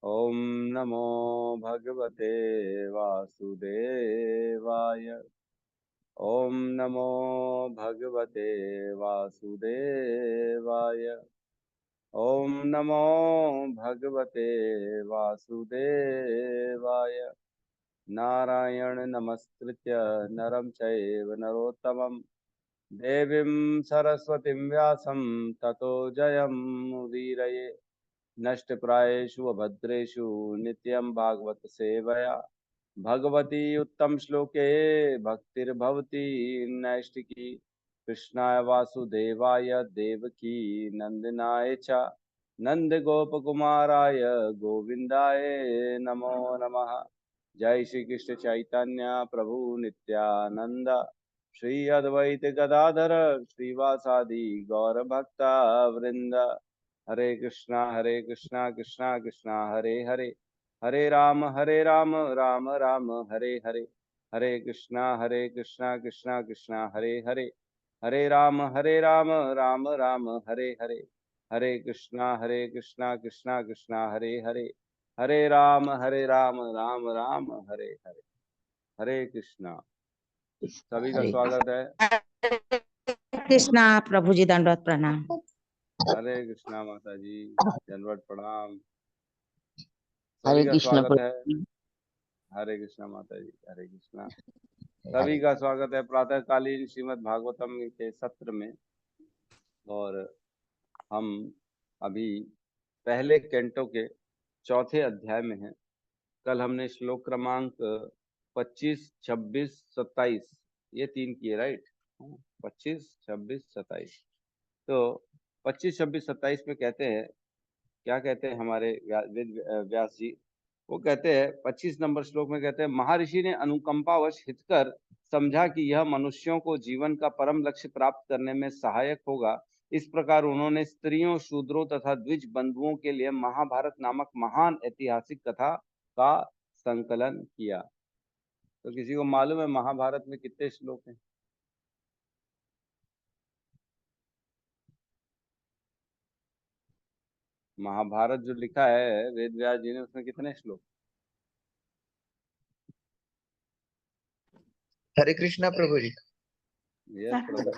ओम नमो भगवते वासुदेवाय। ओम नमो भगवते वासुदेवाय। ओम नमो भगवते वासुदेवाय। नारायण नमस्कृत्य नरं चैव नरोत्तमं देवीं सरस्वतीं व्यासं ततो जयमुदीरये। नष्टप्रायेषु अभद्रेषु नित्यं भागवत सेवया भगवती उत्तम श्लोके भक्तिर्भवती नैष्टिकी। कृष्णाय वासुदेवाय देवकी नंदनाय च नंदगोपकुमाराय गोविंदाय नमो नमः। जय श्री कृष्ण चैतन्य प्रभु नित्यानंद श्री अद्वैत गदाधर श्रीवासादि गौर भक्ता वृंद। हरे कृष्णा कृष्णा कृष्णा हरे हरे, हरे राम राम राम हरे हरे। हरे कृष्णा कृष्णा कृष्णा हरे हरे, हरे राम राम राम हरे हरे। हरे कृष्णा कृष्णा कृष्णा हरे हरे, हरे राम राम राम हरे हरे। हरे कृष्णा। सभी का हरे स्वागत है। कृष्णा। प्रभु जी दंडवत प्रणाम। हरे कृष्णा माता जी, दंडवत प्रणाम। हरे सभी का कृष्ण स्वागत है। प्रभु। हरे कृष्णा माता जी, हरे कृष्णा। सभी का स्वागत है प्रातःकालीन श्रीमद् भागवतम के सत्र में। और हम अभी पहले कैंटो के चौथे अध्याय में हैं। कल हमने श्लोक क्रमांक 25, 26, 27 ये तीन किए, राइट? 25, 26, 27। तो 25, 26, 27 में कहते हैं, क्या कहते हैं हमारे वेद व्यास जी? वो कहते हैं 25 नंबर श्लोक में कहते हैं, महर्षि ने अनुकंपावश हितकर समझा कि यह मनुष्यों को जीवन का परम लक्ष्य प्राप्त करने में सहायक होगा। इस प्रकार उन्होंने स्त्रियों, शूद्रों तथा द्विज बंधुओं के लिए महाभारत नामक महान ऐतिहासिक कथा का संकलन किया। तो किसी को मालूम है महाभारत में कितने श्लोक हैं? महाभारत जो लिखा है वेद व्यास जी ने, उसमें कितने श्लोक? हरे कृष्णा प्रभु जी। यस प्रभु।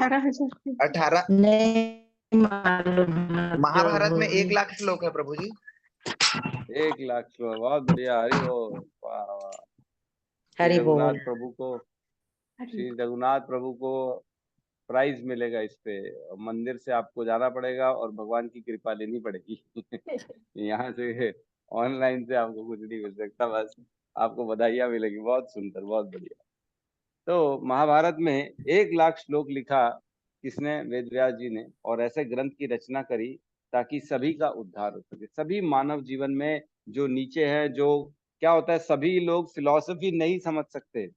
18 नहीं मालूम महाभारत प्रभु में जी। 1 लाख श्लोक है प्रभु जी। 1 लाख श्लोक, बहुत बढ़िया। हरि बोल, वाह वाह। श्री हरि रघुनाथ बोल। प्रभु को, श्री रघुनाथ प्रभु को प्राइज मिलेगा इस पे। मंदिर से आपको जाना पड़ेगा और भगवान की कृपा लेनी पड़ेगी। यहाँ से ऑनलाइन से आपको कुछ नहीं मिल सकता, बस आपको बधाइयाँ मिलेगी। बहुत सुंदर, बहुत बढ़िया। तो महाभारत में 1 लाख श्लोक लिखा किसने? वेद व्यास जी ने। और ऐसे ग्रंथ की रचना करी ताकि सभी का उद्धार हो सके। सभी मानव जीवन में जो नीचे है, जो क्या होता है, सभी लोग फिलॉसफी नहीं समझ सकते,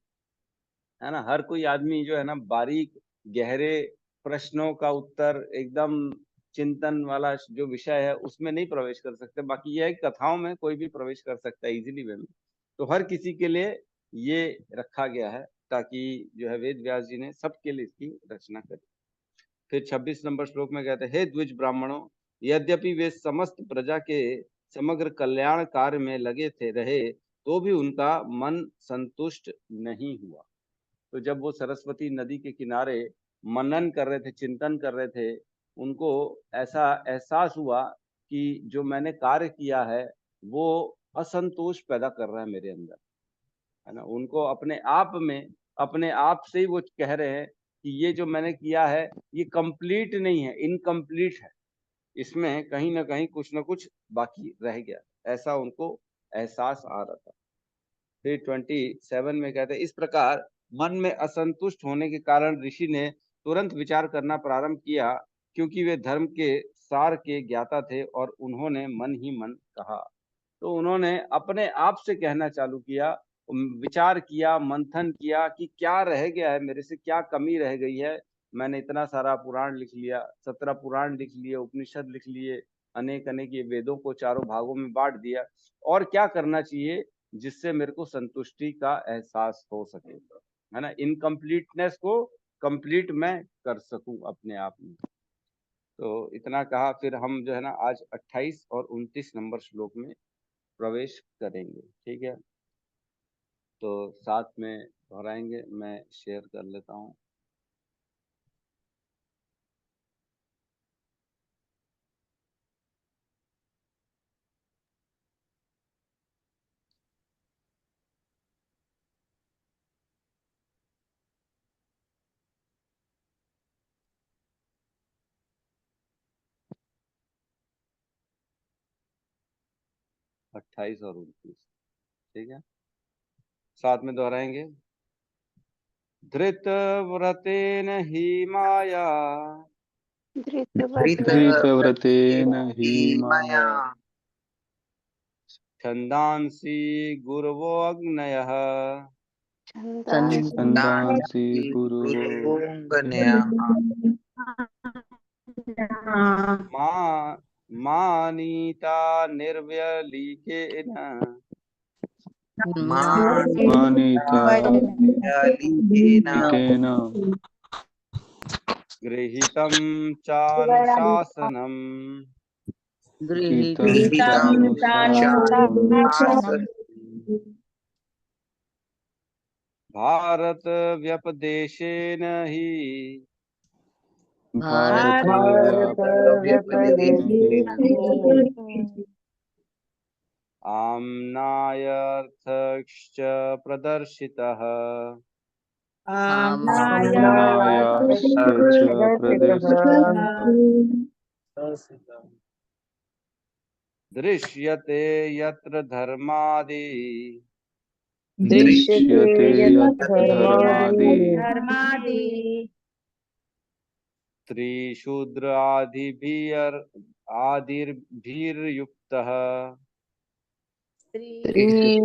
है ना। हर कोई आदमी जो है ना, बारीक गहरे प्रश्नों का उत्तर, एकदम चिंतन वाला जो विषय है उसमें नहीं प्रवेश कर सकते। बाकी यह है कि कथाओं में कोई भी प्रवेश कर सकता है इजीली वे में। तो हर किसी के लिए ये रखा गया है ताकि जो है वेद व्यास जी ने सबके लिए इसकी रचना करी। फिर 26 नंबर श्लोक में कहते हैं, हे द्विज ब्राह्मणों, यद्यपि वे समस्त प्रजा के समग्र कल्याण कार्य में लगे थे रहे, तो भी उनका मन संतुष्ट नहीं हुआ। तो जब वो सरस्वती नदी के किनारे मनन कर रहे थे, चिंतन कर रहे थे, उनको ऐसा एहसास हुआ कि जो मैंने कार्य किया है वो असंतोष पैदा कर रहा है मेरे अंदर, है ना। उनको अपने आप में, अपने आप से ही वो कह रहे हैं कि ये जो मैंने किया है ये कंप्लीट नहीं है, इनकम्प्लीट है, इसमें कहीं ना कहीं कुछ ना कुछ बाकी रह गया। ऐसा उनको एहसास आ रहा था। फिर 27 में कहते हैं, इस प्रकार मन में असंतुष्ट होने के कारण ऋषि ने तुरंत विचार करना प्रारंभ किया, क्योंकि वे धर्म के सार के ज्ञाता थे और उन्होंने मन ही मन कहा। तो उन्होंने अपने आप से कहना चालू किया, विचार किया, मंथन किया कि क्या रह गया है मेरे से, क्या कमी रह गई है। मैंने इतना सारा पुराण लिख लिया, 17 पुराण लिख लिए, उपनिषद लिख लिए, अनेक अनेक ये वेदों को चारों भागों में बांट दिया, और क्या करना चाहिए जिससे मेरे को संतुष्टि का एहसास हो सके, है ना। इनकम्प्लीटनेस को कंप्लीट मैं कर सकूं अपने आप में। तो इतना कहा। फिर हम जो है ना आज 28 और 29 नंबर श्लोक में प्रवेश करेंगे। ठीक है, तो साथ में दोहराएंगे। मैं शेयर कर लेता हूँ। अट्ठाईस और 29, ठीक है, साथ में दोहराएंगे। धृतव्रतेन हि माया धृतव्रतेन हि मया माया छन्दांसि गुरवो अग्नयः छन्दांसि गुरवो गुरुवोऽङ्गनयः मानीता निर्व्यलीकेन मानिता मानितालिकेन निकेन गृहीतं चानुशासनम् गृहीतं गृहीतं चानुशासनम् चानुशासनम् भारत व्यपदेशेन हि भारतव्यापदेशेन हि आम्नायर्थश्च प्रदर्शितः आम्नायास्य च प्रदर्शितः दृश्यते यत्र धर्मादि दृश्यते यत्र धर्मादि आदिर्भिर्युक्तः स्त्रीशूद्रादिभिर्युतः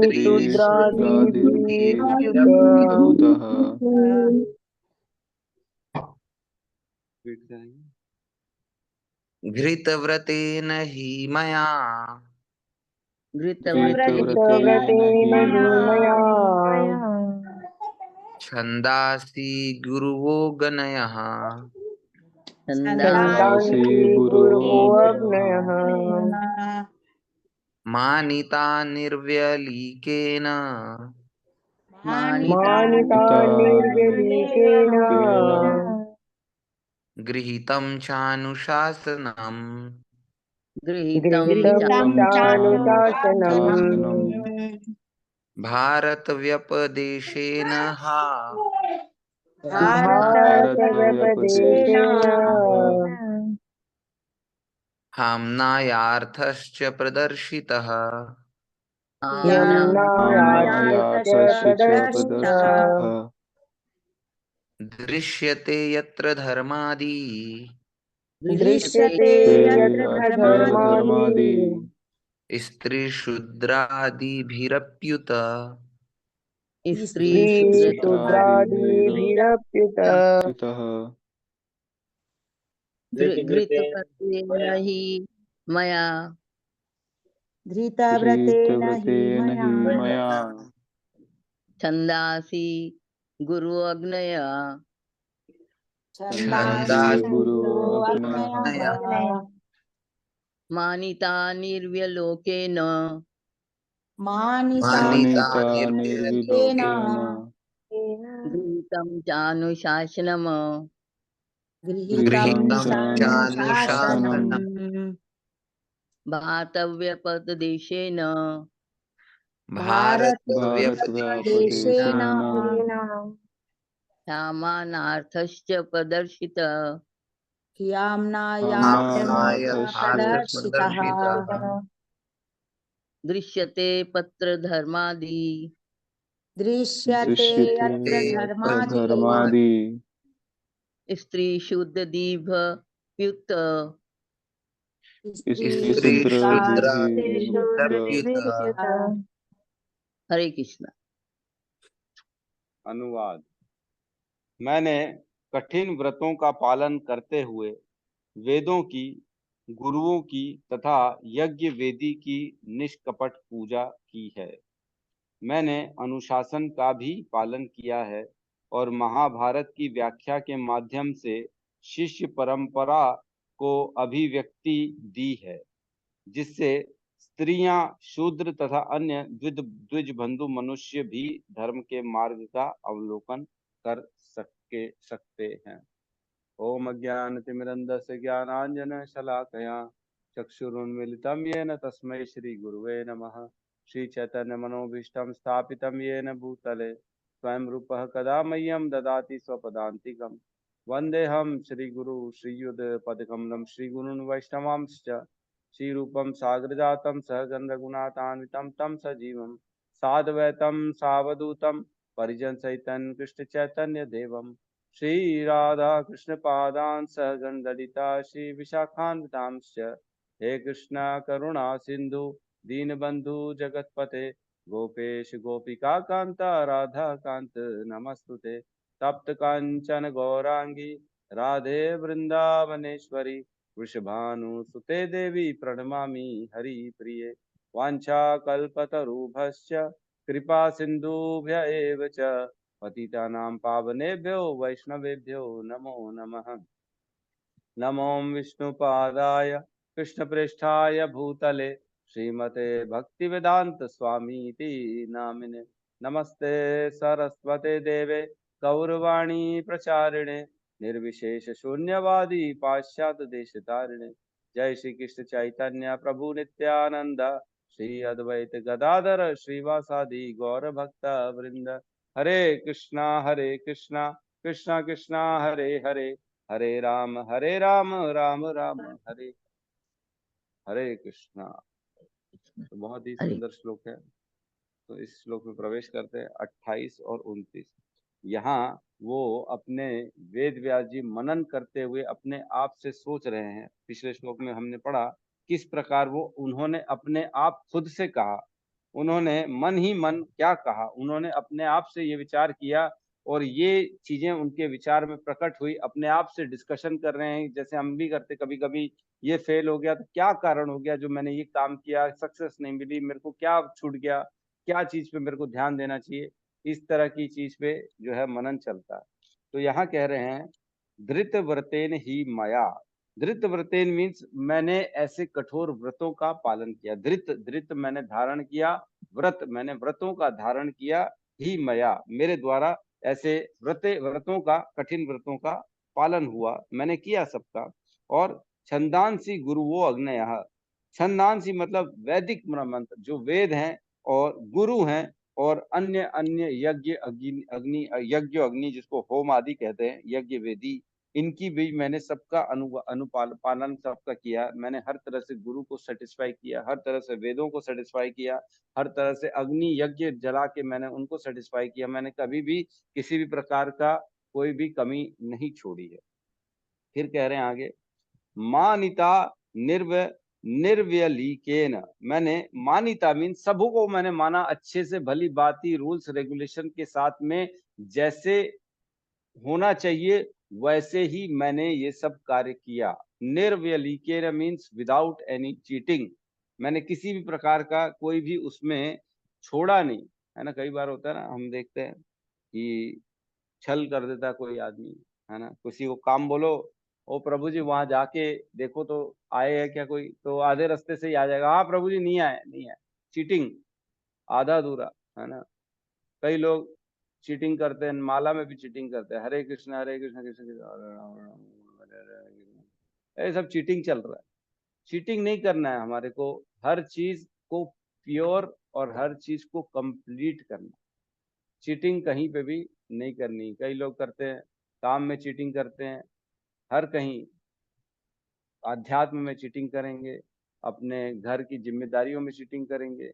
घृतव्रतेन हि मया घृतव्रतेन हि माया छन्दांसि गुरवो गणयः छन्दांसि गुरवोऽग्नयः मानिता निर्व्यलीकेन मानिता निर्व्यलीकेन गृहीतं चानुशासनम् गृहीतं चानुशासनम् भारतव्यपदेशेन हा भारतव्यपदेशेन हाम्नायार्थश्च प्रदर्शितः यम्नायास्य प्रदर्शितः दृश्यते यत्र धर्मादि दृश्यते यत्र धर्मादि स्त्रीशूद्रादिभिरप्युत स्त्रीशूद्रादिभिरप्युतः घृतव्रतेन हि मया धृतव्रतेन हि मया छन्दांसि गुरुअग्नय छन्दांसि गुरुअग्नयः मानिता निर्व्यलोकेन मानिता मानिता निर्व्यलीकेन निर्विलोकेन गृहीतं चानुशासनम् गृहीतं चानुशासनम् चानुशासनम् भारतव्यपदेशेन भारतव्यपदेशेन भारतव्यापदेशेन सामानार्थश्च प्रदर्शित आम्नायार्थश्च प्रदर्शितः दृश्यते पत्रधर्मादि दृश्यते यत्र धर्मादि स्त्रीशूद्रदीभयुक्त स्त्रीशूद्रादिभिर्युक्तः हरे कृष्ण। अनुवाद। मैंने कठिन व्रतों का पालन करते हुए वेदों की, गुरुओं की तथा यज्ञ वेदी की निष्कपट पूजा की है। मैंने अनुशासन का भी पालन किया है और महाभारत की व्याख्या के माध्यम से शिष्य परंपरा को अभिव्यक्ति दी है, जिससे स्त्रियां, शूद्र तथा अन्य द्विज बंधु मनुष्य भी धर्म के मार्ग का अवलोकन कर सकते हैं। ओम अज्ञानतिमिरन्धस्य ज्ञानाञ्जनशलाकया चक्षुरुन्मीलितं येन तस्मै श्रीगुरुवे नमः। श्रीचैतन्यमनोभीष्टं स्थापितं येन भूतले स्वयं रूपः कदा मह्यं ददाति स्वपदान्तिकं। वन्देऽहं श्रीगुरु श्रीयुतपदकमलं श्रीगुरून् वैष्णवांश्च श्रीरूपं साग्रजातं सहगण रघुनाथान्वितं तं सजीवं साद्वैतं सावधूतं परिजनसहितं कृष्णचैतन्यदेवं श्री राधा कृष्ण पादान सहगण ललिता श्री विशाखान्वितांश्च। हे कृष्ण करुणा सिंधु दीनबंधु जगतपते गोपेश गोपिका कांता राधा कांत नमस्तुते। तप्त कांचन गौरांगी राधे वृंदावनेश्वरी वृषभानुसुते देवी प्रणमामि हरिप्रिये। वाञ्छाकल्पतरुभ्यश्च कृपा सिन्धुभ्य एव च पतितानां पावनेभ्यो वैष्णवेभ्यो नमो नमः। नमो विष्णुपादाय कृष्णप्रेष्ठाय भूतले श्रीमते भक्तिवेदांत स्वामीति नामिने। नमस्ते सरस्वते देवे गौरवाणी प्रचारिणे निर्विशेष शून्यवादी पाश्चात्य देशतारिणे। जय श्री कृष्ण चैतन्य प्रभु नित्यानंद श्री अद्वैत गदाधर श्रीवासादि गौर भक्त वृंद। हरे कृष्णा कृष्णा कृष्णा हरे हरे हरे राम राम राम हरे हरे कृष्णा। तो बहुत ही हरे सुंदर श्लोक है। तो इस श्लोक में प्रवेश करते हैं 28 और 29। यहाँ वो अपने वेद व्यास जी मनन करते हुए अपने आप से सोच रहे हैं। पिछले श्लोक में हमने पढ़ा किस प्रकार वो उन्होंने अपने आप खुद से कहा, उन्होंने मन ही मन क्या कहा, उन्होंने अपने आप से ये विचार किया और ये चीजें उनके विचार में प्रकट हुई। अपने आप से डिस्कशन कर रहे हैं जैसे हम भी करते कभी कभी। ये फेल हो गया तो क्या कारण हो गया जो मैंने ये काम किया, सक्सेस नहीं मिली, मेरे को क्या छूट गया, क्या चीज पे मेरे को ध्यान देना चाहिए। इस तरह की चीज पे जो है मनन चलता है। तो यहाँ कह रहे हैं धृत व्रतेन ही माया। धृत व्रतेन मीन्स मैंने ऐसे कठोर व्रतों का पालन किया। धृत मैंने धारण किया, व्रत मैंने व्रतों का धारण किया, ही मया मेरे द्वारा ऐसे व्रतों का, कठिन व्रतों का पालन हुआ, मैंने किया सबका। और छंदांसी गुरुवो अग्नयः। छंदांसी मतलब वैदिक मंत्र जो वेद हैं और गुरु हैं और अन्य अन्य यज्ञ अग्नि यज्ञ अग्नि जिसको होम आदि कहते हैं, यज्ञ वेदी, इनकी भी मैंने सबका पालन सबका किया। मैंने हर तरह से गुरु को सेटिस्फाई किया, हर तरह से वेदों को सेटिस्फाई किया, हर तरह से अग्नि यज्ञ जला के मैंने उनको सेटिस्फाई किया। मैंने कभी भी किसी भी प्रकार का कोई भी कमी नहीं छोड़ी है। फिर कह रहे हैं आगे मानिता निर्व्यलीकेन। मैंने मानिता मीन सबों को मैंने माना अच्छे से, भली बाती रूल्स रेगुलेशन के साथ में, जैसे होना चाहिए वैसे ही मैंने ये सब कार्य किया। निर्व्यलीकेन मीन्स विदाउट एनी चीटिंग। मैंने किसी भी प्रकार का कोई भी उसमें छोड़ा नहीं, है ना। कई बार होता है ना, हम देखते हैं कि छल कर देता कोई आदमी, है ना। किसी को काम बोलो, ओ प्रभु जी वहां जाके देखो तो आए है क्या कोई, तो आधे रास्ते से ही आ जाएगा, हाँ प्रभु जी नहीं आए नहीं आए। चीटिंग, आधा अधूरा, है ना। कई लोग चीटिंग करते हैं, माला में भी चीटिंग करते हैं, हरे कृष्ण कृष्ण कृष्ण हरे राम राम हरे हरे। ये सब चीटिंग चल रहा है। चीटिंग नहीं करना है हमारे को, हर चीज को प्योर और हर चीज को कंप्लीट करना। चीटिंग कहीं पे भी नहीं करनी। कई लोग करते हैं, काम में चीटिंग करते हैं, हर कहीं आध्यात्म में चीटिंग करेंगे, अपने घर की जिम्मेदारियों में चीटिंग करेंगे,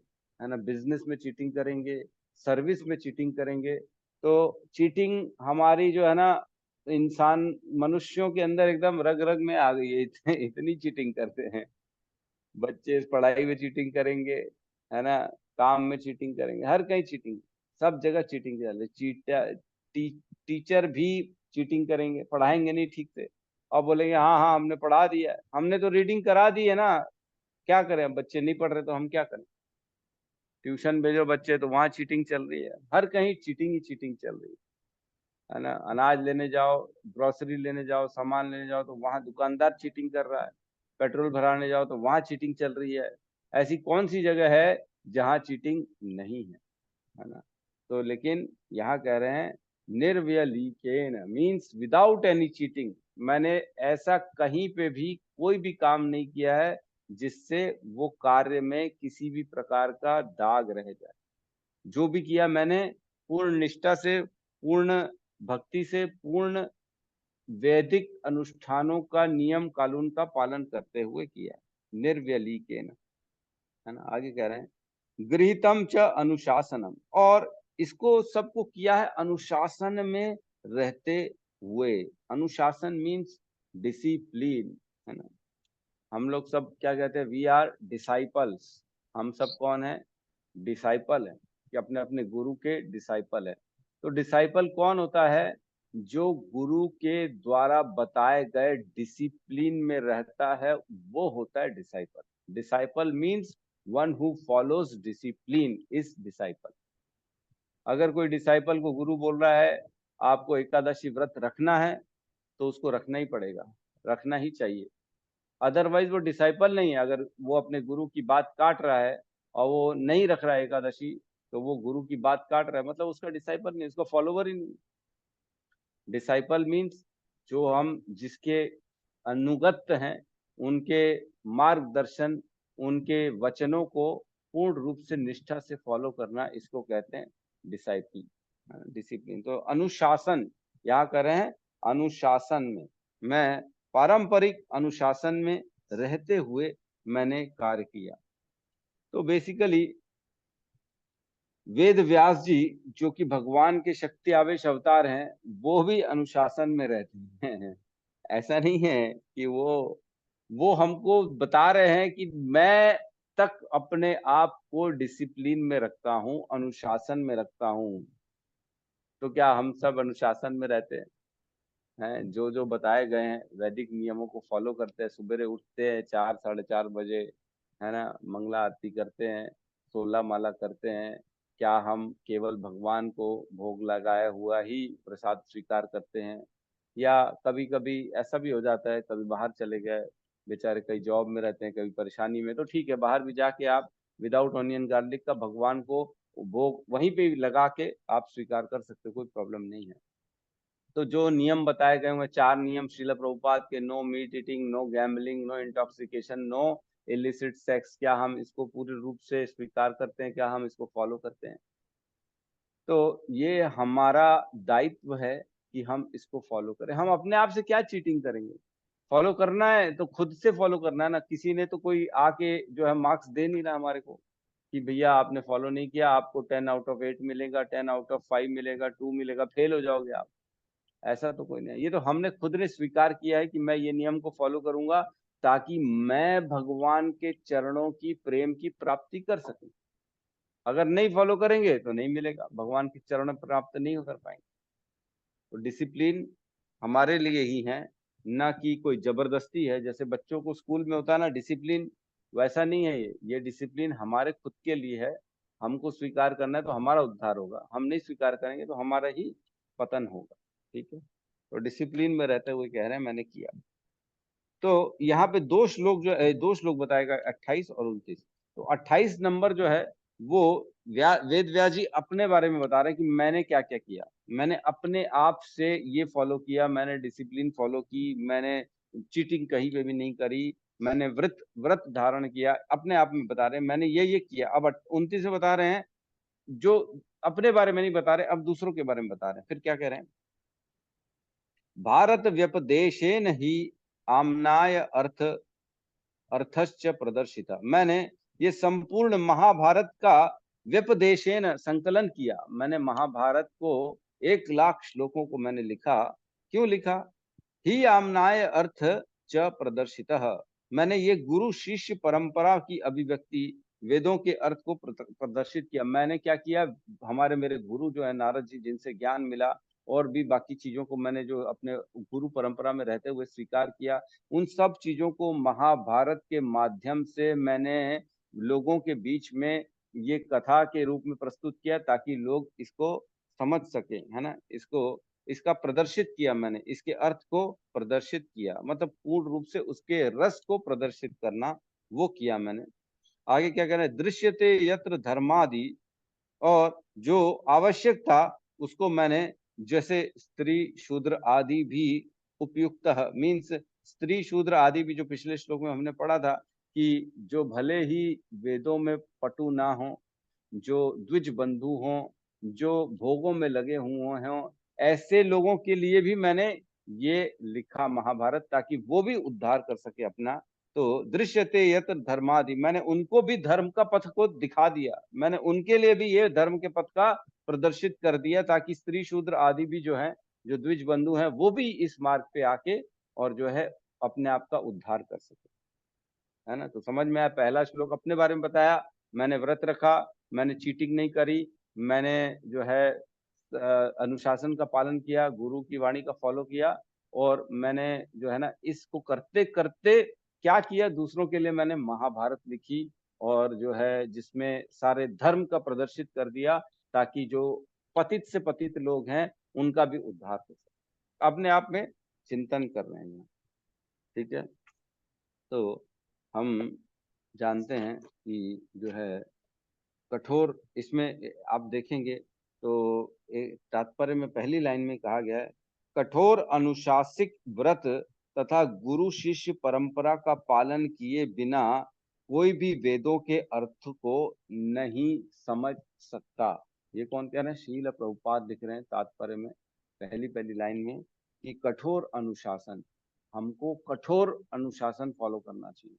है ना, बिजनेस में चीटिंग करेंगे, सर्विस में चीटिंग करेंगे। तो चीटिंग हमारी जो है ना, इंसान मनुष्यों के अंदर एकदम रग रग में आ गई है। इतनी चीटिंग करते हैं। बच्चे पढ़ाई में चीटिंग करेंगे, है ना, काम में चीटिंग करेंगे, हर कहीं चीटिंग, सब जगह चीटिंग चल रही। टीचर भी चीटिंग करेंगे, पढ़ाएंगे नहीं ठीक से और बोलेंगे हाँ हाँ हमने पढ़ा दिया है, हमने तो रीडिंग करा दी है ना, क्या करें, बच्चे नहीं पढ़ रहे तो हम क्या करें। ट्यूशन भेजो बच्चे तो वहां चीटिंग चल रही है, हर कहीं चीटिंग ही चीटिंग चल रही है ना। अनाज लेने जाओ, ग्रोसरी लेने जाओ, सामान लेने जाओ तो वहां दुकानदार चीटिंग कर रहा है। पेट्रोल भराने जाओ तो वहां चीटिंग चल रही है। ऐसी कौन सी जगह है जहाँ चीटिंग नहीं है ना। तो लेकिन यहाँ कह रहे हैं निर्व्यलीकेन मीन्स विदाउट एनी चीटिंग। मैंने ऐसा कहीं पे भी कोई भी काम नहीं किया है जिससे वो कार्य में किसी भी प्रकार का दाग रह जाए। जो भी किया मैंने पूर्ण निष्ठा से, पूर्ण भक्ति से, पूर्ण वैदिक अनुष्ठानों का, नियम कानून का पालन करते हुए किया। निर्व्यलीकेन, है ना। आगे कह रहे हैं गृहीतम च अनुशासनम, और इसको सबको किया है अनुशासन में रहते हुए। अनुशासन मीन्स डिसिप्लिन, है ना। हम लोग सब क्या कहते हैं, वी आर डिसाइपल्स। हम सब कौन है, डिसाइपल है, कि अपने अपने गुरु के डिसाइपल है। तो डिसाइपल कौन होता है, जो गुरु के द्वारा बताए गए डिसिप्लिन में रहता है, वो होता है disciple. Disciple means one who follows discipline is disciple. अगर कोई डिसाइपल को गुरु बोल रहा है आपको एकादशी व्रत रखना है, तो उसको रखना ही पड़ेगा, रखना ही चाहिए। अदरवाइज वो डिसाइपल नहीं है। अगर वो अपने गुरु की बात काट रहा है और वो नहीं रख रहा है एकादशी, तो वो गुरु की बात काट रहा है, मतलब उसका डिसाइपल नहीं, उसका फॉलोवर ही नहीं। डिसाइपल मीन्स जो हम जिसके अनुगत हैं, उनके मार्गदर्शन, उनके वचनों को पूर्ण रूप से निष्ठा से फॉलो करना, इसको कहते हैं डिसाइपल, डिसिप्लिन। तो अनुशासन यहाँ कर रहे हैं, अनुशासन में, मैं पारंपरिक अनुशासन में रहते हुए मैंने कार्य किया। तो बेसिकली वेद व्यास जी जो कि भगवान के शक्ति आवेश अवतार हैं, वो भी अनुशासन में रहते हैं। ऐसा नहीं है कि वो हमको बता रहे हैं कि मैं तक अपने आप को डिसिप्लिन में रखता हूँ, अनुशासन में रखता हूँ। तो क्या हम सब अनुशासन में रहते हैं? जो जो बताए गए हैं वैदिक नियमों को फॉलो करते हैं, सुबह उठते हैं 4 साढ़े 4 बजे, है ना, मंगला आरती करते हैं, 16 माला करते हैं। क्या हम केवल भगवान को भोग लगाया हुआ ही प्रसाद स्वीकार करते हैं, या कभी कभी ऐसा भी हो जाता है, कभी बाहर चले गए बेचारे, कई जॉब में रहते हैं, कभी परेशानी में, तो ठीक है, बाहर भी जाके आप विदाउट ऑनियन गार्लिक का भगवान को भोग वहीं पे लगा के आप स्वीकार कर सकते हो, कोई प्रॉब्लम नहीं है। तो जो नियम बताए गए हुए 4 नियम श्रील प्रभुपाद के, no meat eating, no gambling, no intoxication, no illicit sex, क्या हम इसको पूरे रूप से स्वीकार करते हैं, क्या हम इसको फॉलो करते हैं? तो ये हमारा दायित्व है कि हम इसको फॉलो करें। हम अपने आप से क्या चीटिंग करेंगे? फॉलो करना है तो खुद से फॉलो करना है ना। किसी ने तो कोई आके जो है मार्क्स दे नहीं रहा हमारे को कि भैया आपने फॉलो नहीं किया, आपको 10 आउट ऑफ 8 मिलेगा, 10 आउट ऑफ 5 मिलेगा, 2 मिलेगा, फेल हो जाओगे आप। ऐसा तो कोई नहीं है। ये तो हमने खुद ने स्वीकार किया है कि मैं ये नियम को फॉलो करूंगा ताकि मैं भगवान के चरणों की प्रेम की प्राप्ति कर सकूं। अगर नहीं फॉलो करेंगे तो नहीं मिलेगा, भगवान के चरण प्राप्त नहीं कर पाएंगे। तो डिसिप्लिन हमारे लिए ही है, ना कि कोई जबरदस्ती है। जैसे बच्चों को स्कूल में होता है ना डिसिप्लिन, वैसा नहीं है ये डिसिप्लिन हमारे खुद के लिए है। हमको स्वीकार करना है तो हमारा उद्धार होगा, हम नहीं स्वीकार करेंगे तो हमारा ही पतन होगा। ठीक है, तो डिसिप्लिन में रहते हुए कह रहे हैं मैंने किया। तो यहाँ पे दो श्लोक बताएगा 28 और 29। तो 28 नंबर जो है वो वेद व्यास जी अपने बारे में बता रहे हैं कि मैंने क्या क्या किया। मैंने अपने आप से ये फॉलो किया, मैंने डिसिप्लिन फॉलो की, मैंने चीटिंग कहीं पे भी नहीं करी, मैंने व्रत धारण किया। अपने आप में बता रहे हैं मैंने ये किया। अब 29 में बता रहे हैं, जो अपने बारे में नहीं बता रहे, अब दूसरों के बारे में बता रहे हैं। फिर क्या कह रहे हैं, भारत व्यपदेशेन ही आमनाय अर्थश्च प्रदर्शिता। मैंने ये संपूर्ण महाभारत का व्यपदेशेन संकलन किया। मैंने महाभारत को 1,00,000 श्लोकों को मैंने लिखा। क्यों लिखा? ही आमनाय अर्थ च प्रदर्शितः। मैंने ये गुरु शिष्य परंपरा की अभिव्यक्ति, वेदों के अर्थ को प्रदर्शित किया। मैंने क्या किया, हमारे मेरे गुरु जो है नारद जी, जिनसे ज्ञान मिला, और भी बाकी चीजों को मैंने जो अपने गुरु परंपरा में रहते हुए स्वीकार किया, उन सब चीजों को महाभारत के माध्यम से मैंने लोगों के बीच में ये कथा के रूप में प्रस्तुत किया, ताकि लोग इसको समझ सके, है ना। इसका प्रदर्शित किया मैंने, इसके अर्थ को प्रदर्शित किया, मतलब पूर्ण रूप से उसके रस को प्रदर्शित करना, वो किया मैंने। आगे क्या कह रहे हैं, दृश्यते यत्र धर्मादि, और जो आवश्यक था उसको मैंने, जैसे स्त्री शूद्र आदि भी उपयुक्त, मीन्स स्त्री शूद्र आदि भी, जो पिछले श्लोक में हमने पढ़ा था कि जो भले ही वेदों में पटु ना हो, जो द्विज बंधु हों, जो भोगों में लगे हुए हों, ऐसे लोगों के लिए भी मैंने ये लिखा महाभारत, ताकि वो भी उद्धार कर सके अपना। तो दृश्यते यत्र धर्मादि, मैंने उनको भी धर्म का पथ को दिखा दिया, मैंने उनके लिए भी ये धर्म के पथ का प्रदर्शित कर दिया, ताकि स्त्री शूद्र आदि भी जो है, जो द्विज बंधु हैं, वो भी इस मार्ग पे आके और जो है अपने आप का उद्धार कर सके, है ना। तो समझ में आया, पहला श्लोक अपने बारे में बताया, मैंने व्रत रखा, मैंने चीटिंग नहीं करी, मैंने जो है अनुशासन का पालन किया, गुरु की वाणी का फॉलो किया, और मैंने जो है ना इसको करते करते क्या किया, दूसरों के लिए मैंने महाभारत लिखी, और जो है जिसमें सारे धर्म का प्रदर्शित कर दिया, ताकि जो पतित से पतित लोग हैं उनका भी उद्धार हो सके। अपने आप में चिंतन कर रहे हैं, ठीक है। तो हम जानते हैं कि जो है कठोर, इसमें आप देखेंगे तो एक तात्पर्य में पहली लाइन में कहा गया है, कठोर अनुशासिक व्रत तथा गुरु शिष्य परंपरा का पालन किए बिना कोई भी वेदों के अर्थ को नहीं समझ सकता। ये कौन कह रहे हैं, श्रील प्रभुपाद लिख रहे हैं तात्पर्य में पहली पहली लाइन में कि कठोर अनुशासन, हमको कठोर अनुशासन फॉलो करना चाहिए,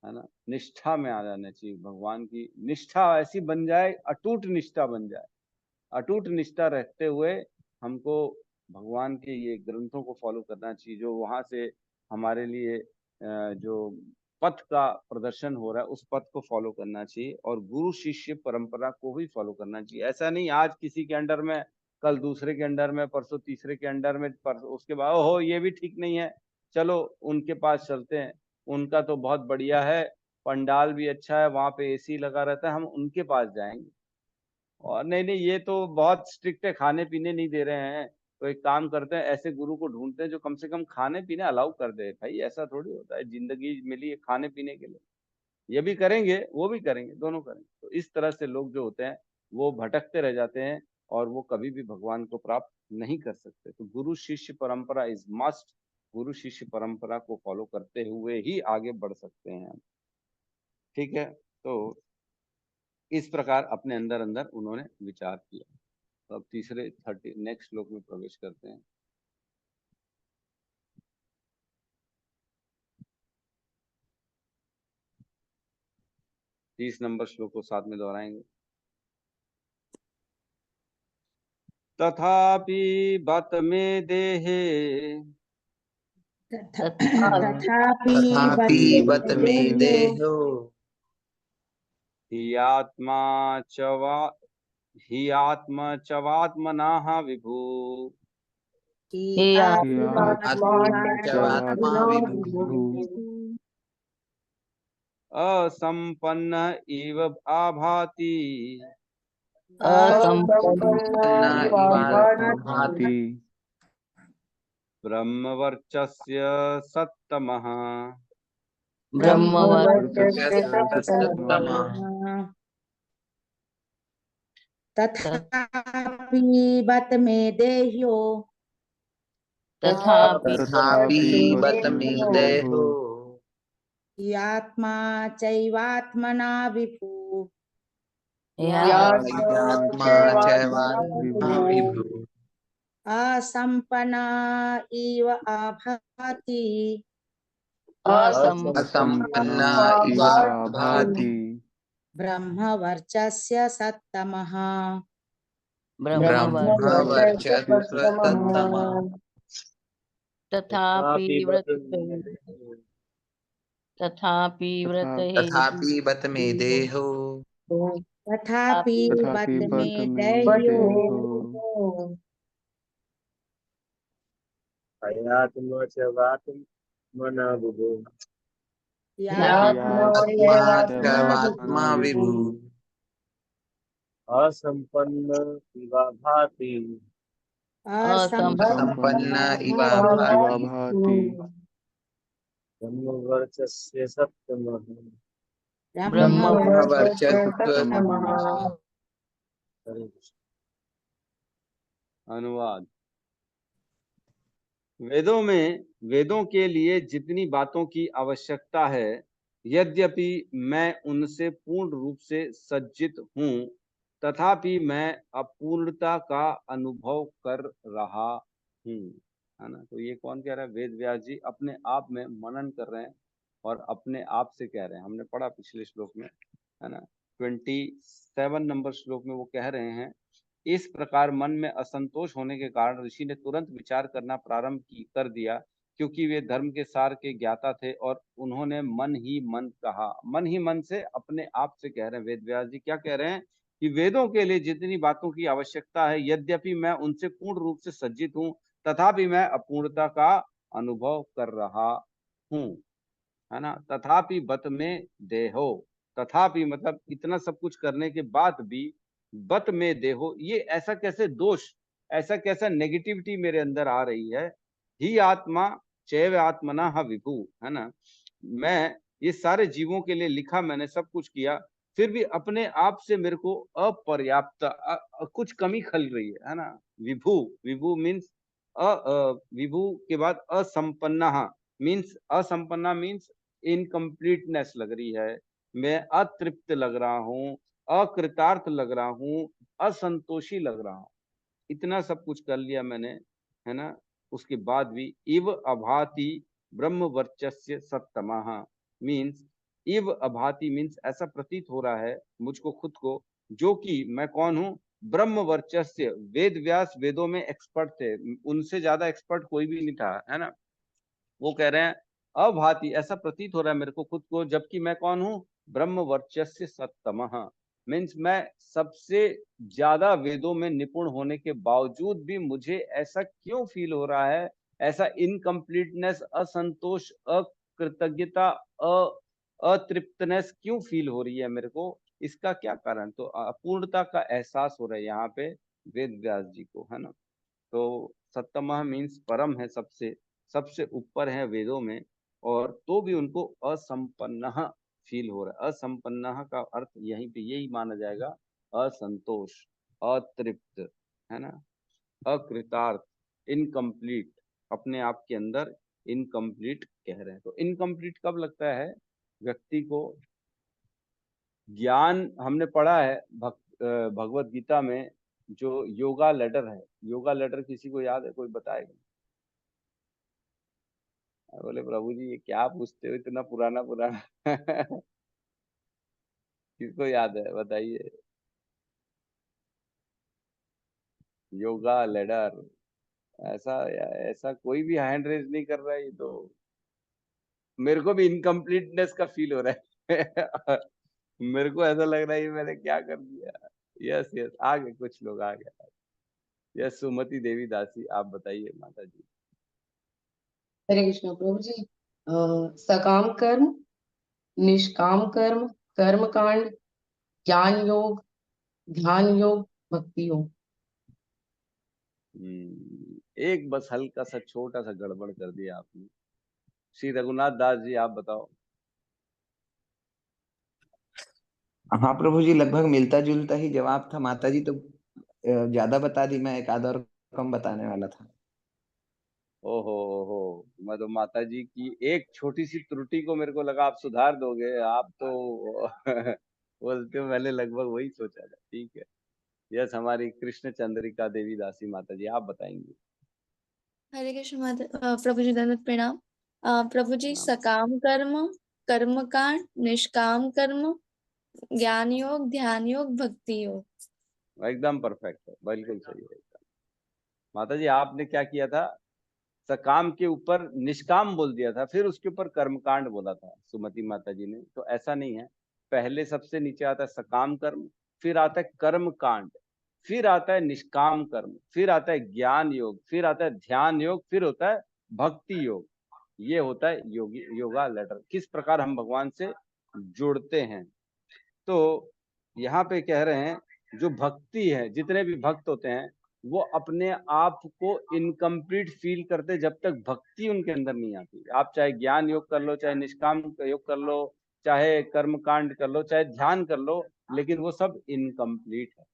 है ना। निष्ठा में आ जाना चाहिए, भगवान की निष्ठा ऐसी बन जाए, अटूट निष्ठा बन जाए, अटूट निष्ठा रखते हुए हमको भगवान के ये ग्रंथों को फॉलो करना चाहिए, जो वहां से हमारे लिए जो पथ का प्रदर्शन हो रहा है उस पथ को फॉलो करना चाहिए, और गुरु शिष्य परंपरा को भी फॉलो करना चाहिए। ऐसा नहीं आज किसी के अंडर में, कल दूसरे के अंडर में, परसों तीसरे के अंडर में, परसों उसके बाद ओहो ये भी ठीक नहीं है, चलो उनके पास चलते हैं, उनका तो बहुत बढ़िया है, पंडाल भी अच्छा है, वहां पे एसी लगा रहता है, हम उनके पास जाएंगे। और नहीं नहीं ये तो बहुत स्ट्रिक्ट है, खाने पीने नहीं दे रहे हैं, तो एक काम करते हैं, ऐसे गुरु को ढूंढते हैं जो कम से कम खाने पीने अलाउ कर दे। भाई ऐसा थोड़ी होता है, जिंदगी मिली है खाने पीने के लिए, ये भी करेंगे वो भी करेंगे, दोनों करेंगे। तो इस तरह से लोग जो होते हैं वो भटकते रह जाते हैं, और वो कभी भी भगवान को प्राप्त नहीं कर सकते। तो गुरु शिष्य परंपरा इज मस्ट, गुरु शिष्य परंपरा को फॉलो करते हुए ही आगे बढ़ सकते हैं, ठीक है। तो इस प्रकार अपने अंदर अंदर उन्होंने विचार किया। तो अब तीसरे 30 नेक्स्ट श्लोक में प्रवेश करते हैं। तीस नंबर श्लोक को साथ में दोहराएंगे। तथापि बत में देहे तथापि तथापि बत बत मे में देहो हि आत्मा चवात्मनाः विभु ही आत्मा विभु असंपन्न इव आभाति असंपन्न इव भाति ब्रह्मवर्चस्य सत्तमः ब्रह्मवर्चस्सत्तमः तथापि बत में देह्यो तथापि बत मे देहो हि आत्मा चैवात्मना विभु आत्मा चैवात्मा विभु असंपन्ना इव आभाति असंपन्न इव भाति ब्रह्मवर्चस्य सत्तमः ब्रह्मवर्चस्सत्तमः तथापि व्रत तथापि बत मे देहो तथापि बत में देहो आत्मा च वात्मना विभु आत्मा विभु असंपन्न इव भाति असंपन्न इव भाति ब्रह्मवर्चस्य सत्तमः ब्रह्म वर्चस्व हरे कृष्ण। अनुवाद। वेदों के लिए जितनी बातों की आवश्यकता है, यद्यपि मैं उनसे पूर्ण रूप से सज्जित हूँ, तथापि मैं अपूर्णता का अनुभव कर रहा हूँ। है ना? तो ये कौन कह रहा है? वेद व्यास जी अपने आप में मनन कर रहे हैं और अपने आप से कह रहे हैं। हमने पढ़ा पिछले श्लोक में, है ना, 27 नंबर श्लोक में वो कह रहे हैं, इस प्रकार मन में असंतोष होने के कारण ऋषि ने तुरंत विचार करना प्रारंभ कर दिया, क्योंकि वे धर्म के सार के ज्ञाता थे और उन्होंने मन ही मन कहा। मन ही मन से अपने आप से कह रहे हैं। वेद व्यास जी क्या कह रहे हैं कि वेदों के लिए जितनी बातों की आवश्यकता है, यद्यपि मैं उनसे पूर्ण रूप से सज्जित हूँ, तथापि मैं अपूर्णता का अनुभव कर रहा हूँ। है ना? तथापि बत में देहो, तथापि मतलब इतना सब कुछ करने के बाद भी बत में देहो, ये ऐसा कैसे दोष, ऐसा कैसा नेगेटिविटी मेरे अंदर आ रही है। ही आत्मा चैव आत्मना ह विभु। है ना? मैं ये सारे जीवों के लिए लिखा, मैंने सब कुछ किया, फिर भी अपने आप से मेरे को अपर्याप्त कुछ कमी खल रही है ना? विभु, विभु मीन्स विभु के बाद असंपन्ना मीन्स, असंपन्ना मीन्स इनकम्प्लीटनेस लग रही है, मैं अतृप्त लग रहा हूँ, अकृतार्थ लग रहा हूँ, असंतोषी लग रहा हूँ। इतना सब कुछ कर लिया मैंने, है ना? उसके बाद भी इव अभाति ब्रह्म वर्चस्य सत्तमः मीन्स, इव अभाति मीन्स ऐसा प्रतीत हो रहा है मुझको खुद को, जो कि मैं कौन हूँ? ब्रह्म वर्चस्य। वेद व्यास वेदों में एक्सपर्ट थे, उनसे ज्यादा एक्सपर्ट कोई भी नहीं था। है ना? वो कह रहे हैं अभाति, ऐसा प्रतीत हो रहा है मेरे को खुद को, जबकि मैं कौन हूँ? ब्रह्म वर्चस्य सत्तमः मीन्स मैं सबसे ज्यादा वेदों में निपुण होने के बावजूद भी मुझे ऐसा क्यों फील हो रहा है? ऐसा इनकम्प्लीटनेस, असंतोष, अकृतज्ञता, अतृप्तनेस क्यों फील हो रही है मेरे को? इसका क्या कारण? तो अपूर्णता का एहसास हो रहा है यहाँ पे वेद व्यास जी को। है ना? तो सत्तमः मीन्स परम है, सबसे सबसे ऊपर है वेदों में, और तो भी उनको असंपन्न फील हो रहा है। असंपन्न का अर्थ यहीं पे यही माना जाएगा, असंतोष, अतृप्त, है ना, अकृतार्थ, इनकम्प्लीट, अपने आप के अंदर इनकम्प्लीट कह रहे हैं। तो इनकम्प्लीट कब लगता है व्यक्ति को? ज्ञान हमने पढ़ा है भगवत गीता में, जो योगा लेडर है, योगा लेडर किसी को याद है? कोई बताएगा? बोले प्रभु जी ये क्या पूछते हो, इतना पुराना पुराना किसको याद है बताइए? योगा लेडर, ऐसा ऐसा कोई भी हैंड रेज नहीं कर रहा है। ये तो मेरे को भी इनकम्प्लीटनेस का फील हो रहा है मेरे को ऐसा लग रहा है मैंने क्या कर दिया। यस यस, आ गए कुछ लोग, आ गए। यस, सुमति देवी दासी, आप बताइए माता जी। हरे कृष्ण प्रभु जी। सकाम कर्म, निष्काम कर्म, कर्म कांड, ज्ञान योग, ध्यान योग, भक्ति योग। एक बस हल्का सा छोटा सा गड़बड़ कर दिया आपने। श्री रघुनाथ दास जी आप बताओ। हाँ प्रभु जी, लगभग मिलता जुलता ही जवाब था। माता जी तो ज्यादा बता दी, मैं एक आधा और कम बताने वाला था। ओहो, मैं तो माता जी की एक छोटी सी त्रुटि को मेरे को लगा आप सुधार दोगे। आप तो बोलते हो, मैंने लगभग वही सोचा था। ठीक है। यस, हमारी कृष्ण चंद्रिका देवी दासी माता जी आप बताएंगे। हरे कृष्ण प्रभु जी दंडवत प्रणाम। प्रभु जी, हाँ, सकाम कर्म, कर्म कांड, निष्काम कर्म, ज्ञान योग, ध्यान योग, भक्ति योग। एकदम परफेक्ट है, बिल्कुल सही है एकदम। माता जी आपने क्या किया था? सकाम के ऊपर निष्काम बोल दिया था, फिर उसके ऊपर कर्मकांड बोला था सुमति माता जी ने। तो ऐसा नहीं है, पहले सबसे नीचे आता है सकाम कर्म, फिर आता है कर्म कांड, फिर आता है निष्काम कर्म, फिर आता है ज्ञान योग, फिर आता है ध्यान योग, फिर होता है भक्ति योग। ये होता है योगी योगा लेटर, किस प्रकार हम भगवान से जुड़ते हैं। तो यहाँ पे कह रहे हैं जो भक्ति है, जितने भी भक्त होते हैं वो अपने आप को इनकम्प्लीट फील करते जब तक भक्ति उनके अंदर नहीं आती। आप चाहे ज्ञान योग कर लो, चाहे निष्काम योग कर लो, चाहे कर्म कांड कर लो, चाहे ध्यान कर लो, लेकिन वो सब इनकम्प्लीट है।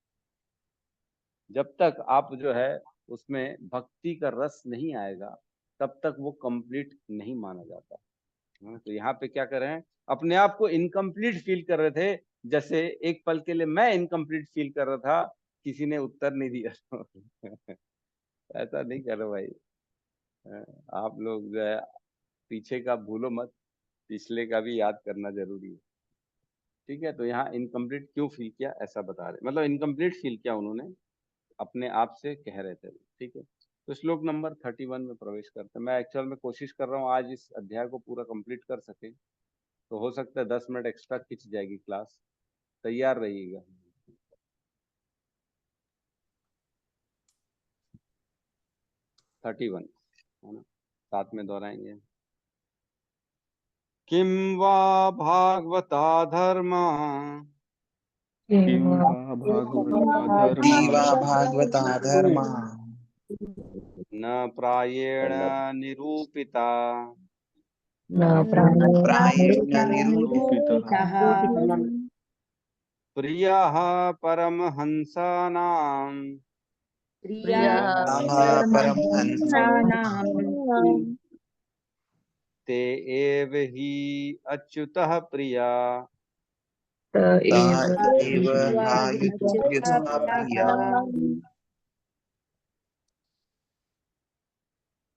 जब तक आप जो है उसमें भक्ति का रस नहीं आएगा, तब तक वो कंप्लीट नहीं माना जाता। तो यहाँ पे क्या कर रहे हैं, अपने आप को इनकम्प्लीट फील कर रहे थे, जैसे एक पल के लिए मैं इनकम्प्लीट फील कर रहा था, किसी ने उत्तर नहीं दिया। ऐसा नहीं करो भाई। आप लोग जो है पीछे का भूलो मत, पिछले का भी याद करना जरूरी है। ठीक है, तो यहाँ इनकम्प्लीट क्यों फील किया ऐसा बता रहे, मतलब इनकम्प्लीट फील किया उन्होंने, अपने आप से कह रहे थे। ठीक है, तो श्लोक नंबर 31 में प्रवेश करते हैं। मैं एक्चुअल में कोशिश कर रहा हूँ आज इस अध्याय को पूरा कंप्लीट कर सके, तो हो सकता है 10 मिनट एक्स्ट्रा खिंच जाएगी क्लास, तैयार रहिएगा। थर्टी वन है ना, साथ में दोहराएंगे। किम वा भागवता धर्मा किं वा भागवता जीवा धर्मा भागवता धर्मा न प्रायेण निरूपिता न प्रायेण निरूपितः प्रियः परमहंसानां परमहंसानां ते एव हि अच्युतः प्रिया स एव हायुच्युतः प्रिया।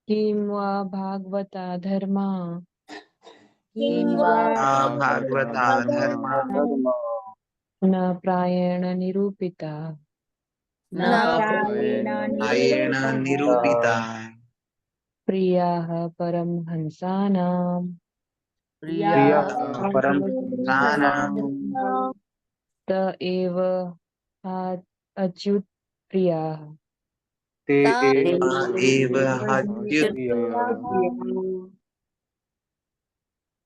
किं वा भागवता धर्मा भागवता धर्मा न प्रायेण निरूपिता न प्रायेण निरूपिता प्रियाः परमहंसानां परमहंसानां त एव अच्युत प्रियाः ते एव हाच्युत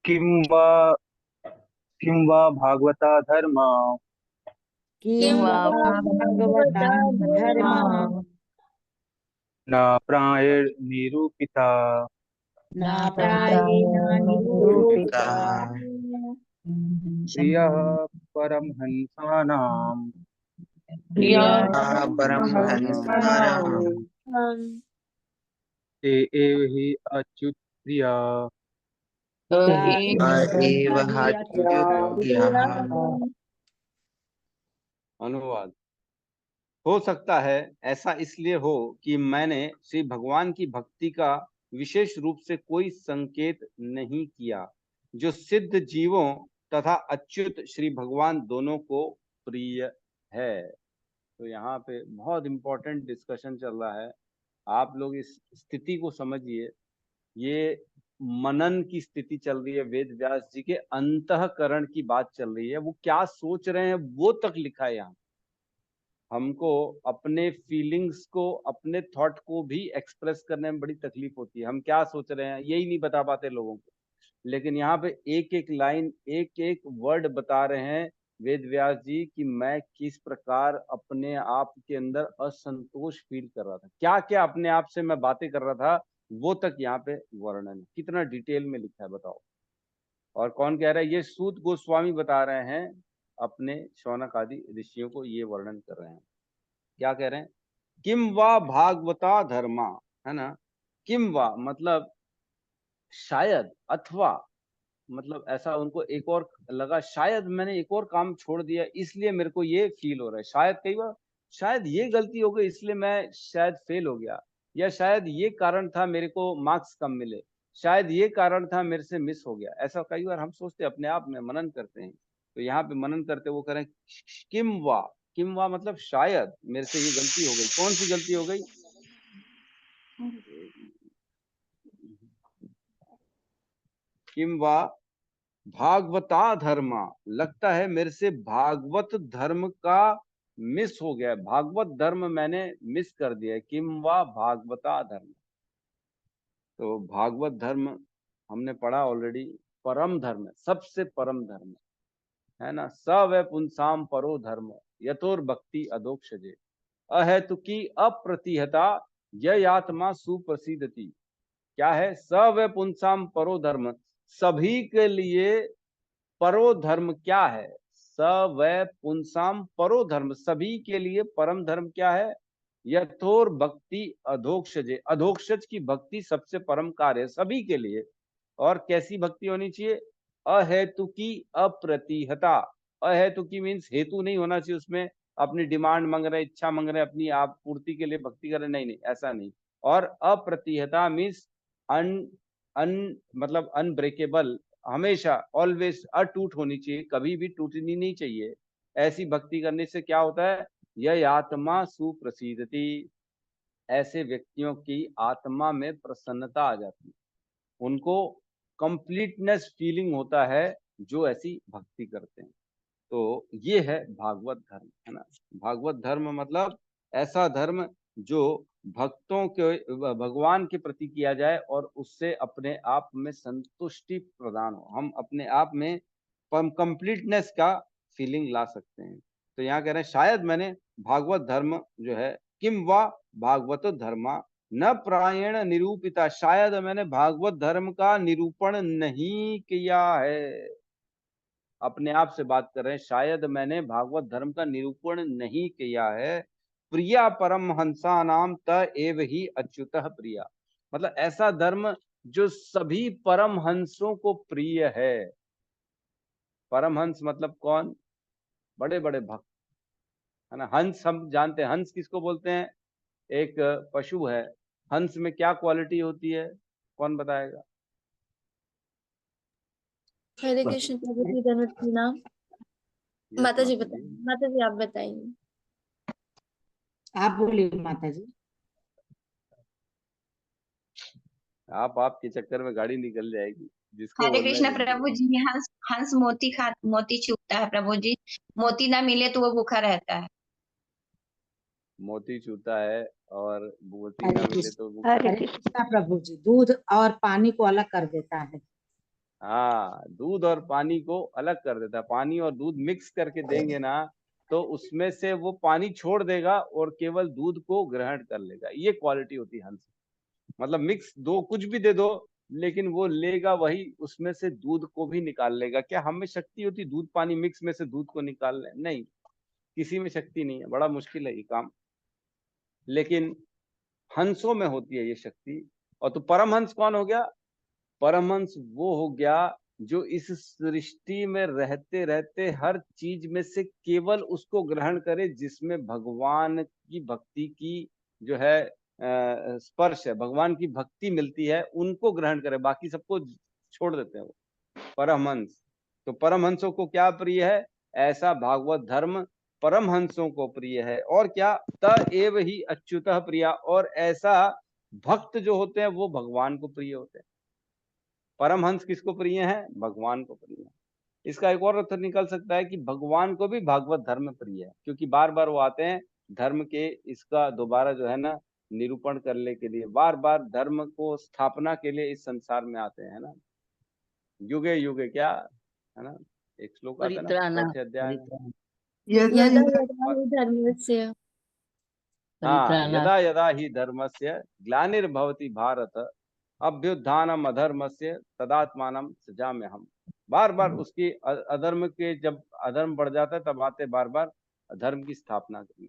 किं वा भागवता धर्मा न प्रायेण निरूपिता निरूपिता प्रियः परमहंसानां परमहंसानां ते एव हि अच्युत प्रिया। एव हाच्युत प्रियाः। अनुवाद। हो सकता है ऐसा इसलिए हो कि मैंने श्री भगवान की भक्ति का विशेष रूप से कोई संकेत नहीं किया, जो सिद्ध जीवों तथा अच्युत श्री भगवान दोनों को प्रिय है। तो यहाँ पे बहुत इंपॉर्टेंट डिस्कशन चल रहा है, आप लोग इस स्थिति को समझिए। ये मनन की स्थिति चल रही है, वेद व्यास जी के अंतःकरण की बात चल रही है। वो क्या सोच रहे हैं वो तक लिखा है यहाँ। हमको अपने फीलिंग्स को, अपने थॉट को भी एक्सप्रेस करने में बड़ी तकलीफ होती है। हम क्या सोच रहे हैं यही नहीं बता पाते लोगों को, लेकिन यहाँ पे एक एक लाइन, एक एक वर्ड बता रहे हैं वेद व्यास जी कि मैं किस प्रकार अपने आप के अंदर असंतोष फील कर रहा था, क्या क्या अपने आप से मैं बातें कर रहा था, वो तक यहाँ पे वर्णन है। कितना डिटेल में लिखा है बताओ। और कौन कह रहा है, ये सूत गोस्वामी बता रहे हैं, अपने शौनक आदि ऋषियों को ये वर्णन कर रहे हैं। क्या कह रहे हैं, किम वा भागवता धर्मा, है ना। किम वा मतलब शायद, अथवा मतलब ऐसा उनको एक और लगा, शायद मैंने एक और काम छोड़ दिया इसलिए मेरे को ये फील हो रहा है। शायद कई बार शायद ये गलती हो गई इसलिए मैं शायद फेल हो गया, या शायद ये कारण था मेरे को मार्क्स कम मिले, शायद ये कारण था मेरे से मिस हो गया। ऐसा कई बार हम सोचते अपने आप में, मनन करते हैं। तो यहाँ पे मनन करते वो करें किम वा मतलब शायद मेरे से ये गलती हो गई। कौन सी गलती हो गई, किम वा भागवता धर्मा, लगता है मेरे से भागवत धर्म का मिस हो गया, भागवत धर्म मैंने मिस कर दिया। किम वा भागवता धर्म, तो भागवत धर्म हमने पढ़ा ऑलरेडी, परम धर्म है, सबसे परम धर्म है ना। स वै पुंसाम परो धर्म यतोर भक्ति अधोक्षजे अहेतुकी अप्रतिहता ययात्मा सुप्रसिद्धति। क्या है, स वै पुंसाम परो धर्म, सभी के लिए परो धर्म क्या है? स वै पुंसाम परो धर्म, सभी के लिए परम धर्म क्या है? यथोर भक्ति अधोक्षजे, अधोक्षज की भक्ति सबसे परम कार्य है सभी के लिए। और कैसी भक्ति होनी चाहिए? अहेतुकी अप्रतिहता, अहेतुकी मीन्स हेतु नहीं होना चाहिए उसमें, अपनी डिमांड मांग रहे, इच्छा मांग रहे, अपनी आप पूर्ति के लिए भक्ति कर रहे, नहीं नहीं ऐसा नहीं। और अप्रतिहता मीन्स मतलब अनब्रेकेबल, हमेशा ऑलवेज अटूट होनी चाहिए, कभी भी टूटनी नहीं चाहिए। ऐसी भक्ति करने से क्या होता है? यह आत्मा सुप्रसिद्धति, ऐसे व्यक्तियों की आत्मा में प्रसन्नता आ जाती है, उनको कंप्लीटनेस फीलिंग होता है जो ऐसी भक्ति करते हैं। तो ये है भागवत धर्म, है ना। भागवत धर्म मतलब ऐसा धर्म जो भक्तों के भगवान के प्रति किया जाए और उससे अपने आप में संतुष्टि प्रदान हो, हम अपने आप में कंप्लीटनेस का फीलिंग ला सकते हैं। तो यहाँ कह रहे हैं शायद मैंने भागवत धर्म जो है, किम वा भागवत धर्मा न प्रायण निरूपिता, शायद मैंने भागवत धर्म का निरूपण नहीं किया है। अपने आप से बात कर रहे हैं, शायद मैंने भागवत धर्म का निरूपण नहीं किया है। प्रिया परम हंसा नाम त एव ही अच्युतः प्रिया, मतलब ऐसा धर्म जो सभी परम हंसों को प्रिय है। परमहंस मतलब कौन? बड़े बड़े भक्त, है ना। हंस हम जानते हैं, हंस किसको बोलते हैं? एक पशु है। हंस में क्या क्वालिटी होती है, कौन बताएगा? हरे कृष्ण प्रभु जी, धन्यवाद प्रणाम। माता जी बताइए, माता जी आप बताइए। आप बोलिए माता जी। आपके चक्कर में गाड़ी निकल जाएगी, जिसको हरे बोलना है कृष्ण जल्दी प्रभु बोलो। जी। हंस हंस मोती चुगता है प्रभु जी, मोती ना मिले तो वो भूखा रहता है। मोती चूता है और मोती हरे ना मिले कृष्ण, तो वो हरे कृष्णा प्रभु जी, दूध और पानी को अलग कर देता है। हाँ, दूध और पानी को अलग कर देता है। पानी और दूध मिक्स करके देंगे ना तो उसमें से वो पानी छोड़ देगा और केवल दूध को ग्रहण कर लेगा। ये क्वालिटी होती है हंस, मतलब मिक्स दो, कुछ भी दे दो लेकिन वो लेगा वही, उसमें से दूध को भी निकाल लेगा। क्या हमें शक्ति होती दूध पानी मिक्स में से दूध को निकाल ले? नहीं, किसी में शक्ति नहीं है, बड़ा मुश्किल है ये काम, लेकिन हंसों में होती है ये शक्ति। और तो परमहंस कौन हो गया? परमहंस वो हो गया जो इस सृष्टि में रहते रहते हर चीज में से केवल उसको ग्रहण करे जिसमें भगवान की भक्ति की जो है स्पर्श है, भगवान की भक्ति मिलती है, उनको ग्रहण करे, बाकी सबको छोड़ देते हैं वो परमहंस। तो परमहंसों को क्या प्रिय है? ऐसा भागवत धर्म परमहंसों को प्रिय है। और क्या? त एव ही अच्युतः प्रिया, और ऐसा भक्त जो होते हैं वो भगवान को प्रिय होते हैं। परमहंस किसको प्रिय है? भगवान को प्रिय है। इसका एक और अर्थ निकल सकता है कि भगवान को भी भागवत धर्म प्रिय है, क्योंकि बार बार वो आते हैं धर्म के इसका दोबारा जो है ना निरूपण करने के लिए, बार बार धर्म को स्थापना के लिए इस संसार में आते हैं, ना। युगे युगे क्या, है ना, एक श्लोक आता है ना परित्राणा चौथे अध्याय में। यदा यदा हि धर्मस्य, हाँ, परित्राणा यदा यदा ही धर्मस्य ग्लानिर्भवति भारत अभ्युत्थानम अधर्मस्य तदात्मानं सृजाम्यहम्। बार बार उसकी अधर्म के, जब अधर्म बढ़ जाता है तब आते बार बार धर्म की स्थापना करने।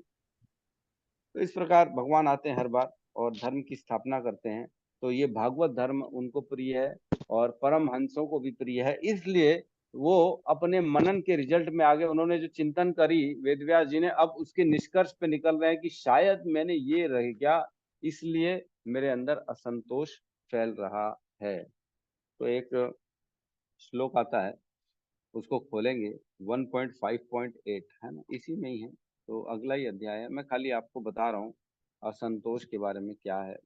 तो इस प्रकार भगवान आते हैं हर बार और धर्म की स्थापना करते हैं। तो ये भागवत धर्म उनको प्रिय है और परमहंसों को भी प्रिय है, इसलिए वो अपने मनन के रिजल्ट में आगे उन्होंने जो चिंतन करी वेदव्यास जी ने, अब उसके निष्कर्ष पे निकल रहे हैं कि शायद मैंने ये रह गया, इसलिए मेरे अंदर असंतोष फैल रहा है। तो एक श्लोक आता है, उसको खोलेंगे 1.5.8, है ना, इसी में ही है, तो अगला ही अध्याय है। मैं खाली आपको बता रहा हूँ असंतोष के बारे में क्या है।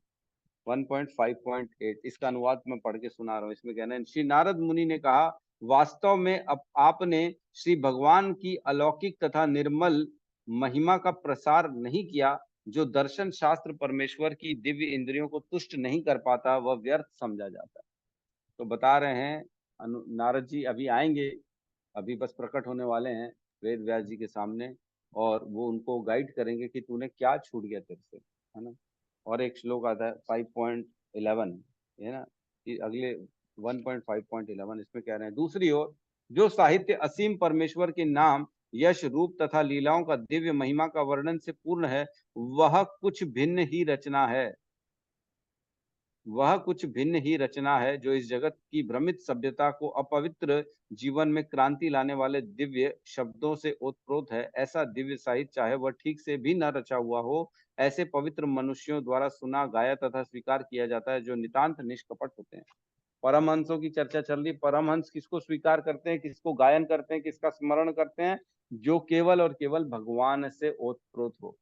1.5.8 इसका अनुवाद मैं पढ़ के सुना रहा हूँ। इसमें कहना है, श्री नारद मुनि ने कहा, वास्तव में अब आपने श्री भगवान की अलौकिक तथा निर्मल महिमा का प्रसार नहीं किया। जो दर्शन शास्त्र परमेश्वर की दिव्य इंद्रियों को तुष्ट नहीं कर पाता वह व्यर्थ समझा जाता है। तो बता रहे हैं नारद जी अभी आएंगे, अभी बस प्रकट होने वाले हैं वेद व्यास जी के सामने, और वो उनको गाइड करेंगे कि तूने क्या छूट गया तेरे से, है ना। और एक श्लोक आता है 5.11, है ना, कि अगले 1.5.11, इसमें कह रहे हैं, दूसरी ओर जो साहित्य असीम परमेश्वर के नाम, यश, रूप तथा लीलाओं का दिव्य महिमा का वर्णन से पूर्ण है, वह कुछ भिन्न ही रचना है। वह कुछ भिन्न ही रचना है जो इस जगत की भ्रमित सभ्यता को अपवित्र जीवन में क्रांति लाने वाले दिव्य शब्दों से ओतप्रोत है। ऐसा दिव्य साहित्य, चाहे वह ठीक से भी न रचा हुआ हो, ऐसे पवित्र मनुष्यों द्वारा सुना, गाया तथा स्वीकार किया जाता है जो नितांत निष्कपट होते हैं। परमहंसों की चर्चा चल रही। परमहंस किसको स्वीकार करते हैं, किसको गायन करते हैं, किसका स्मरण करते हैं? जो केवल और केवल भगवान से ओतप्रोत हो,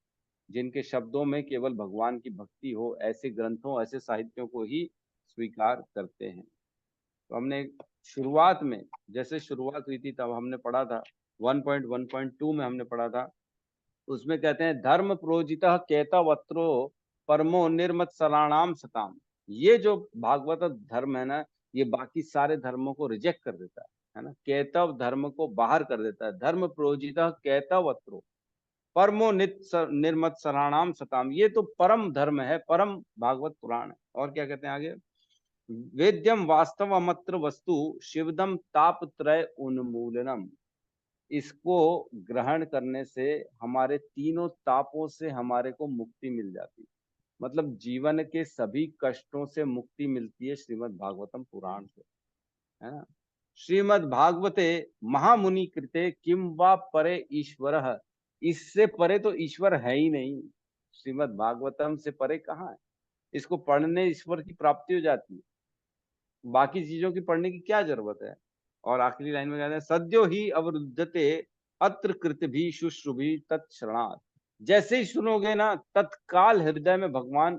जिनके शब्दों में केवल भगवान की भक्ति हो, ऐसे ग्रंथों, ऐसे साहित्यों को ही स्वीकार करते हैं। तो हमने शुरुआत में, जैसे शुरुआत हुई थी तब हमने पढ़ा था 1.1.2 में हमने पढ़ा था, उसमें कहते हैं धर्म प्रोजितः केतवत्रो परमो निर्मत सराणाम सताम। ये जो भागवत धर्म है ना, ये बाकी सारे धर्मों को रिजेक्ट कर देता है ना, केतव धर्म को बाहर कर देता है। धर्म प्रोजितः केतवत्रो परमो निर्मत सराणाम सताम, ये तो परम धर्म है, परम भागवत पुराण है। और क्या कहते हैं आगे, वेद्यम वास्तवमत्र वस्तु शिवदम तापत्रय उन्मूलनम। इसको ग्रहण करने से हमारे तीनों तापों से हमारे को मुक्ति मिल जाती है। मतलब जीवन के सभी कष्टों से मुक्ति मिलती है श्रीमद् भागवतम पुराण से, है ना। श्रीमद् भागवते महामुनि कृते किम वा परे ईश्वरः। इससे परे तो ईश्वर है ही नहीं। श्रीमद् भागवतम से परे कहाँ है? इसको पढ़ने ईश्वर की प्राप्ति हो जाती है, बाकी चीजों की पढ़ने की क्या जरूरत है। और आखिरी लाइन में कहते हैं सद्यो ही अवरुद्धते अत्र कृत भी शुश्रुभि तत्श्रणात्। जैसे ही सुनोगे ना, तत्काल हृदय में भगवान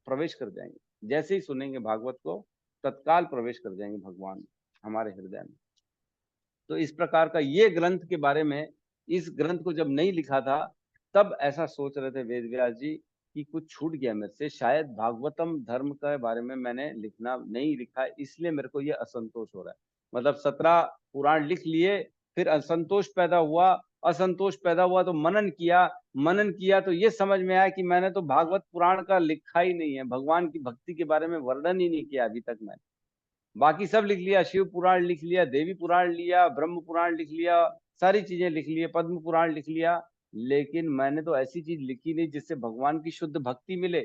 प्रवेश कर जाएंगे। जैसे ही सुनेंगे भागवत को, तत्काल प्रवेश कर जाएंगे भगवान हमारे हृदय में। तो इस प्रकार का ये ग्रंथ के बारे में, इस ग्रंथ को जब नहीं लिखा था तब ऐसा सोच रहे थे वेद व्यास जी कि कुछ छूट गया मेरे से, शायद भागवतम धर्म के बारे में मैंने लिखना नहीं लिखा, इसलिए मेरे को ये असंतोष हो रहा है। मतलब 17 पुराण लिख लिए, फिर असंतोष पैदा हुआ। असंतोष पैदा हुआ तो मनन किया तो ये समझ में आया कि मैंने तो भागवत पुराण का लिखा ही नहीं है, भगवान की भक्ति के बारे में वर्णन ही नहीं किया अभी तक मैंने। बाकी सब लिख लिया, शिव पुराण लिख लिया, देवी पुराण लिया, ब्रह्म पुराण लिख लिया, सारी चीजें लिख ली, पद्म पुराण लिख लिया, लेकिन मैंने तो ऐसी चीज लिखी नहीं जिससे भगवान की शुद्ध भक्ति मिले,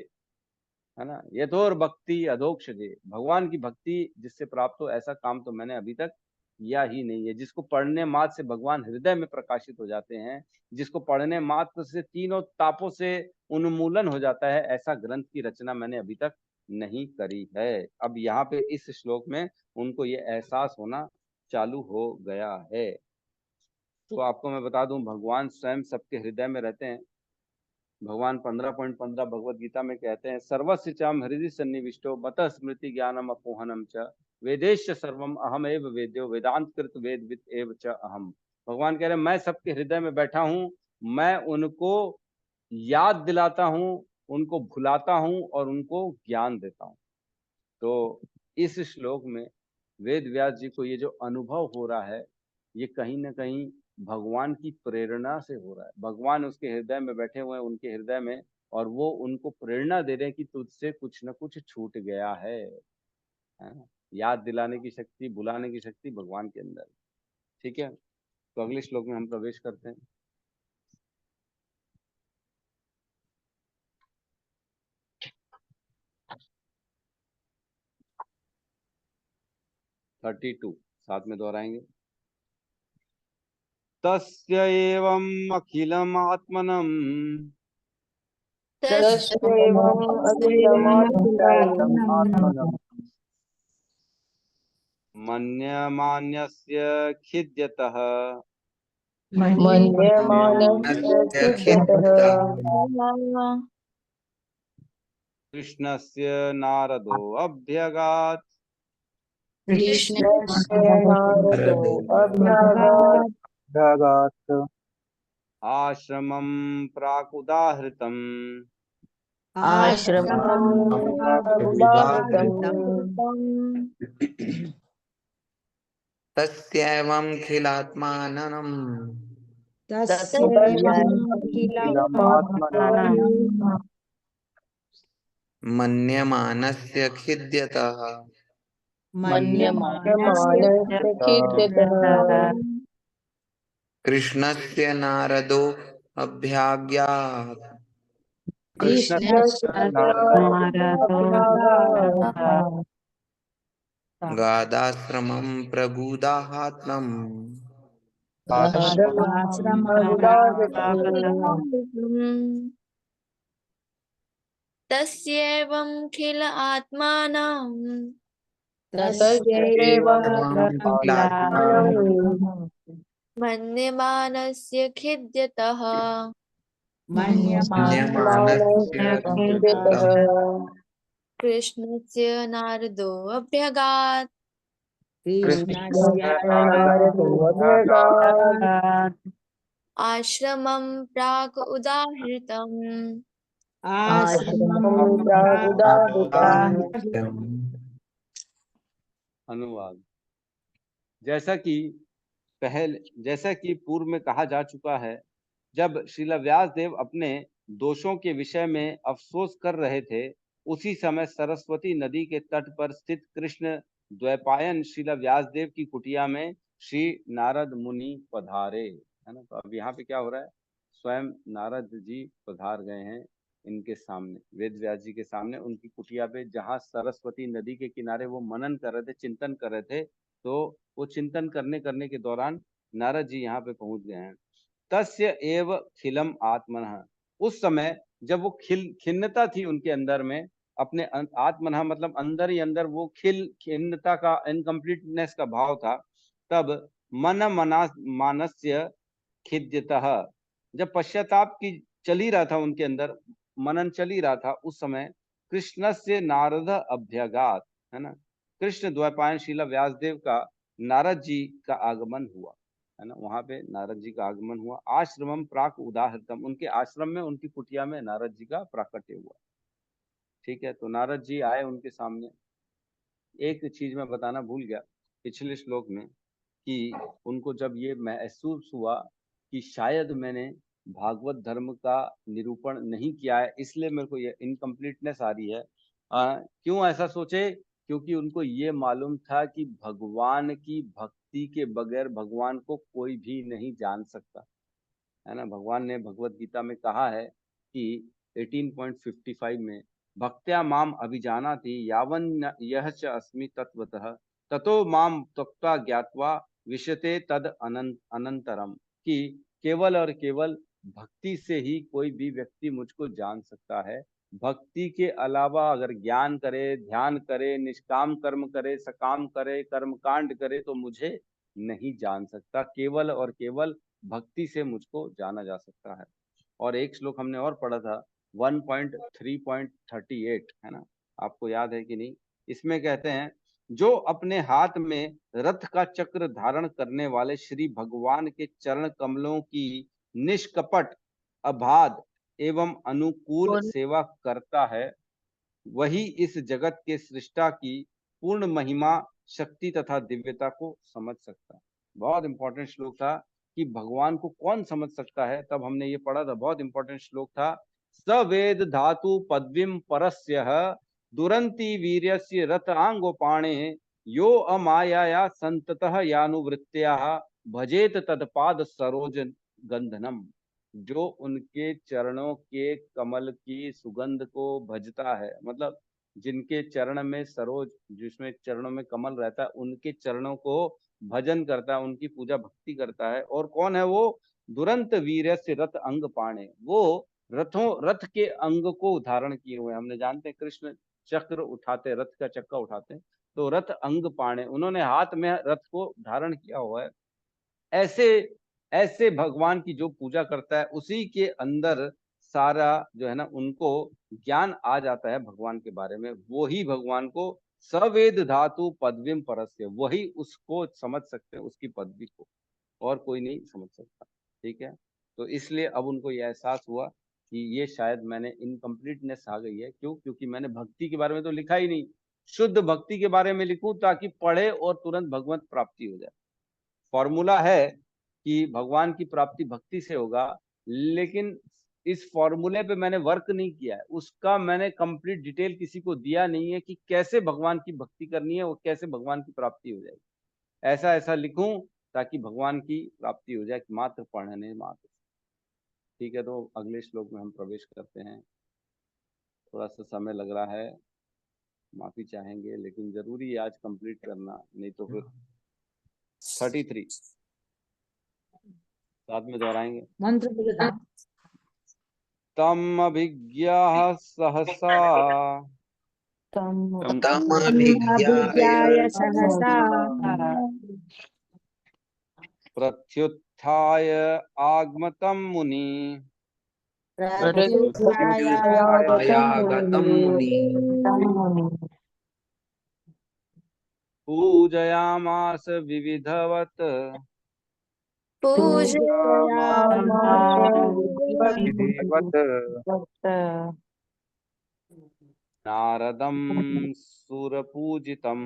है ना। यथोर भक्ति अधोक्षजे, भगवान की भक्ति जिससे प्राप्त हो, ऐसा काम तो मैंने अभी तक किया ही नहीं है। जिसको पढ़ने मात्र से भगवान हृदय में प्रकाशित हो जाते हैं, जिसको पढ़ने मात्र से तीनों तापों से उन्मूलन हो जाता है, ऐसा ग्रंथ की रचना मैंने अभी तक नहीं करी है। अब यहाँ पे इस श्लोक में उनको ये एहसास होना चालू हो गया है। तो आपको मैं बता दूं, भगवान स्वयं सबके हृदय में रहते हैं। भगवान 15.15 भगवत गीता में कहते हैं सर्वस्य चाम हृदय सन्निविष्टो बत स्मृति ज्ञानम अपोहनम च वेदेश सर्वम अहम एव वेद्यो वेदांत कृत वेदविद एव च अहम। भगवान कह रहे हैं मैं सबके हृदय में बैठा हूँ, मैं उनको याद दिलाता हूँ, उनको भुलाता हूँ और उनको ज्ञान देता हूँ। तो इस श्लोक में वेद व्यास जी को ये जो अनुभव हो रहा है, ये कहीं ना कहीं भगवान की प्रेरणा से हो रहा है। भगवान उसके हृदय में बैठे हुए हैं, उनके हृदय में, और वो उनको प्रेरणा दे रहे हैं कि तुझसे कुछ न कुछ छूट गया है ना? याद दिलाने की शक्ति, बुलाने की शक्ति भगवान के अंदर। ठीक है, तो अगले श्लोक में हम प्रवेश करते हैं। थर्टी 32 साथ में दोहराएंगे। तस्य एवम् अखिलम् आत्मनम् मन्यमान्यस्य खिद्यतः कृष्णस्य नारदो अभ्यगात् आश्रमं प्राकुदाहृतम् तस्यैवं खिलात्मानम् मन्यमानस्य खिद्यतः मन्यमानस्य कीर्तितः कृष्णस्य नारदो अभ्याज्ञात् कृष्णस्य नारदोऽभ्यागतात् गादाश्रमं प्रबुदाहात्मम् आश्रमं प्रबुदागतः तस्यैवं खिल आत्मानं मन्यमानस्य खिद्यतः कृष्णस्य नारदो अभ्यगात् आश्रमं प्राक् उदाहृतम् अनुवाद। जैसा कि पूर्व में कहा जा चुका है, जब श्रील व्यास देव अपने दोषों के विषय में अफसोस कर रहे थे, उसी समय सरस्वती नदी के तट पर स्थित कृष्ण द्वैपायन श्रील व्यास देव की कुटिया में श्री नारद मुनि पधारे, है ना। तो अब यहाँ पे क्या हो रहा है, स्वयं नारद जी पधार गए हैं इनके सामने, वेद व्यास जी के सामने, उनकी कुटिया पे, जहाँ सरस्वती नदी के किनारे वो मनन कर रहे थे, चिंतन कर रहे थे। तो वो चिंतन करने के दौरान नारद जी यहाँ पे पहुंच गए हैं। तस्य एव खिलम आत्मनः, उस समय जब वो खिन्नता थी उनके अंदर में, अपने आत्मनः मतलब अंदर ही अंदर वो खिन्नता का, इनकम्प्लीटनेस का भाव था, तब मानस्य खिद्यतः, जब पश्चाताप की चल ही रहा था उनके अंदर, मनन चल ही रहा था, उस समय कृष्णस्य नारद अभ्यगात, है ना, कृष्ण द्वैपायन श्रील व्यासदेव का नारद जी का आगमन हुआ, है ना, वहां पे नारद जी का आगमन हुआ। आश्रमम प्राक उदाहृतम, उनके आश्रम में, उनकी कुटिया में नारद जी का प्राकट्य हुआ। ठीक है, तो नारद जी आए उनके सामने। एक चीज मैं बताना भूल गया पिछले श्लोक में, कि उनको जब ये महसूस हुआ कि शायद मैंने भागवत धर्म का निरूपण नहीं किया है, इसलिए मेरे को ये इनकम्प्लीटनेस आ रही है। क्यों ऐसा सोचे? क्योंकि उनको ये मालूम था कि भगवान की भक्ति के बगैर भगवान को कोई भी नहीं जान सकता, है ना। भगवान ने भगवत गीता में कहा है कि 18.55 में, भक्त्या माम अभिजानाति यावन यह च अस्मि तत्वतः ततो माम त्वक्त्वा ज्ञात्वा विशते तद अनंतरम, कि केवल और केवल भक्ति से ही कोई भी व्यक्ति मुझको जान सकता है। भक्ति के अलावा अगर ज्ञान करे, ध्यान करे, निष्काम कर्म करे, सकाम करे, कर्म कांड करे, तो मुझे नहीं जान सकता। केवल और केवल भक्ति से मुझको जाना जा सकता है। और एक श्लोक हमने और पढ़ा था 1.3.38, है ना, आपको याद है कि नहीं? इसमें कहते हैं, जो अपने हाथ में रथ का चक्र धारण करने वाले श्री भगवान के चरण कमलों की निष्कपट, अबाध एवं अनुकूल सेवा करता है, वही इस जगत के सृष्टा की पूर्ण महिमा, शक्ति तथा दिव्यता को समझ सकता है। बहुत इंपॉर्टेंट श्लोक था कि भगवान को कौन समझ सकता है, तब हमने ये पढ़ा था, बहुत इंपॉर्टेंट श्लोक था। सवेद धातु पदवीम परस्य दुरंती वीर्यस्य रथांगोपाणे यो अमाया संततः यानुवृत्त्या भजेत तत्पाद सरोज गंधनम, जो उनके चरणों के कमल की सुगंध को भजता है, मतलब जिनके चरण में सरोज, जिसमें चरणों में कमल रहता है, उनके चरणों को भजन करता है, उनकी पूजा भक्ति करता है। और कौन है वो? दुरंत वीर्य से रथ अंग पाणे, वो रथ के अंग को धारण किए हुए। हमने जानते हैं कृष्ण चक्र उठाते, रथ का चक्का उठाते हैं, तो रथ अंग पाणे, उन्होंने हाथ में रथ को धारण किया हुआ है। ऐसे भगवान की जो पूजा करता है, उसी के अंदर सारा जो है ना, उनको ज्ञान आ जाता है भगवान के बारे में। वो ही भगवान को सवेद धातु पदवीम परस्य, वही उसको समझ सकते हैं, उसकी पदवी को, और कोई नहीं समझ सकता। ठीक है, तो इसलिए अब उनको यह एहसास हुआ कि ये शायद मैंने इनकम्प्लीटनेस आ गई है। क्यों? क्योंकि मैंने भक्ति के बारे में तो लिखा ही नहीं। शुद्ध भक्ति के बारे में लिखूं ताकि पढ़े और तुरंत भगवत प्राप्ति हो जाए। फॉर्मूला है कि भगवान की प्राप्ति भक्ति से होगा, लेकिन इस फॉर्मूले पे मैंने वर्क नहीं किया है, उसका मैंने कंप्लीट डिटेल किसी को दिया नहीं है कि कैसे भगवान की भक्ति करनी है और कैसे भगवान की प्राप्ति हो जाएगी। ऐसा ऐसा लिखूं ताकि भगवान की प्राप्ति हो जाए मात्र पढ़ने मात्र। ठीक है, तो अगले श्लोक में हम प्रवेश करते हैं। थोड़ा सा समय लग रहा है, माफी चाहेंगे, लेकिन जरूरी है आज कंप्लीट करना, नहीं तो फिर 33 साथ में दोहराएंगे। मंत्र बोलता तम अभिज्ञा सहसा अभिज्ञाय सहसा प्रत्युत्थाय आगमतं मुनि प्रत्युत्थायागतं मुनि पूजयामास विविधवत् विधिवत् नारदं सुरपूजितम्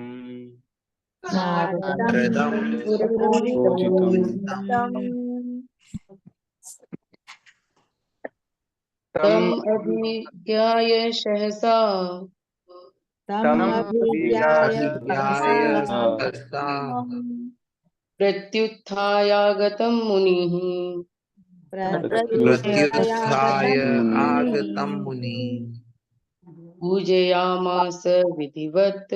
नारदं सुरपूजितम् तम अभिज्ञाय सहसा सहसा प्रत्युत्थायागतं मुनिः प्रत्युत्थाय आगतं मुनि पूजयामास विधिवत्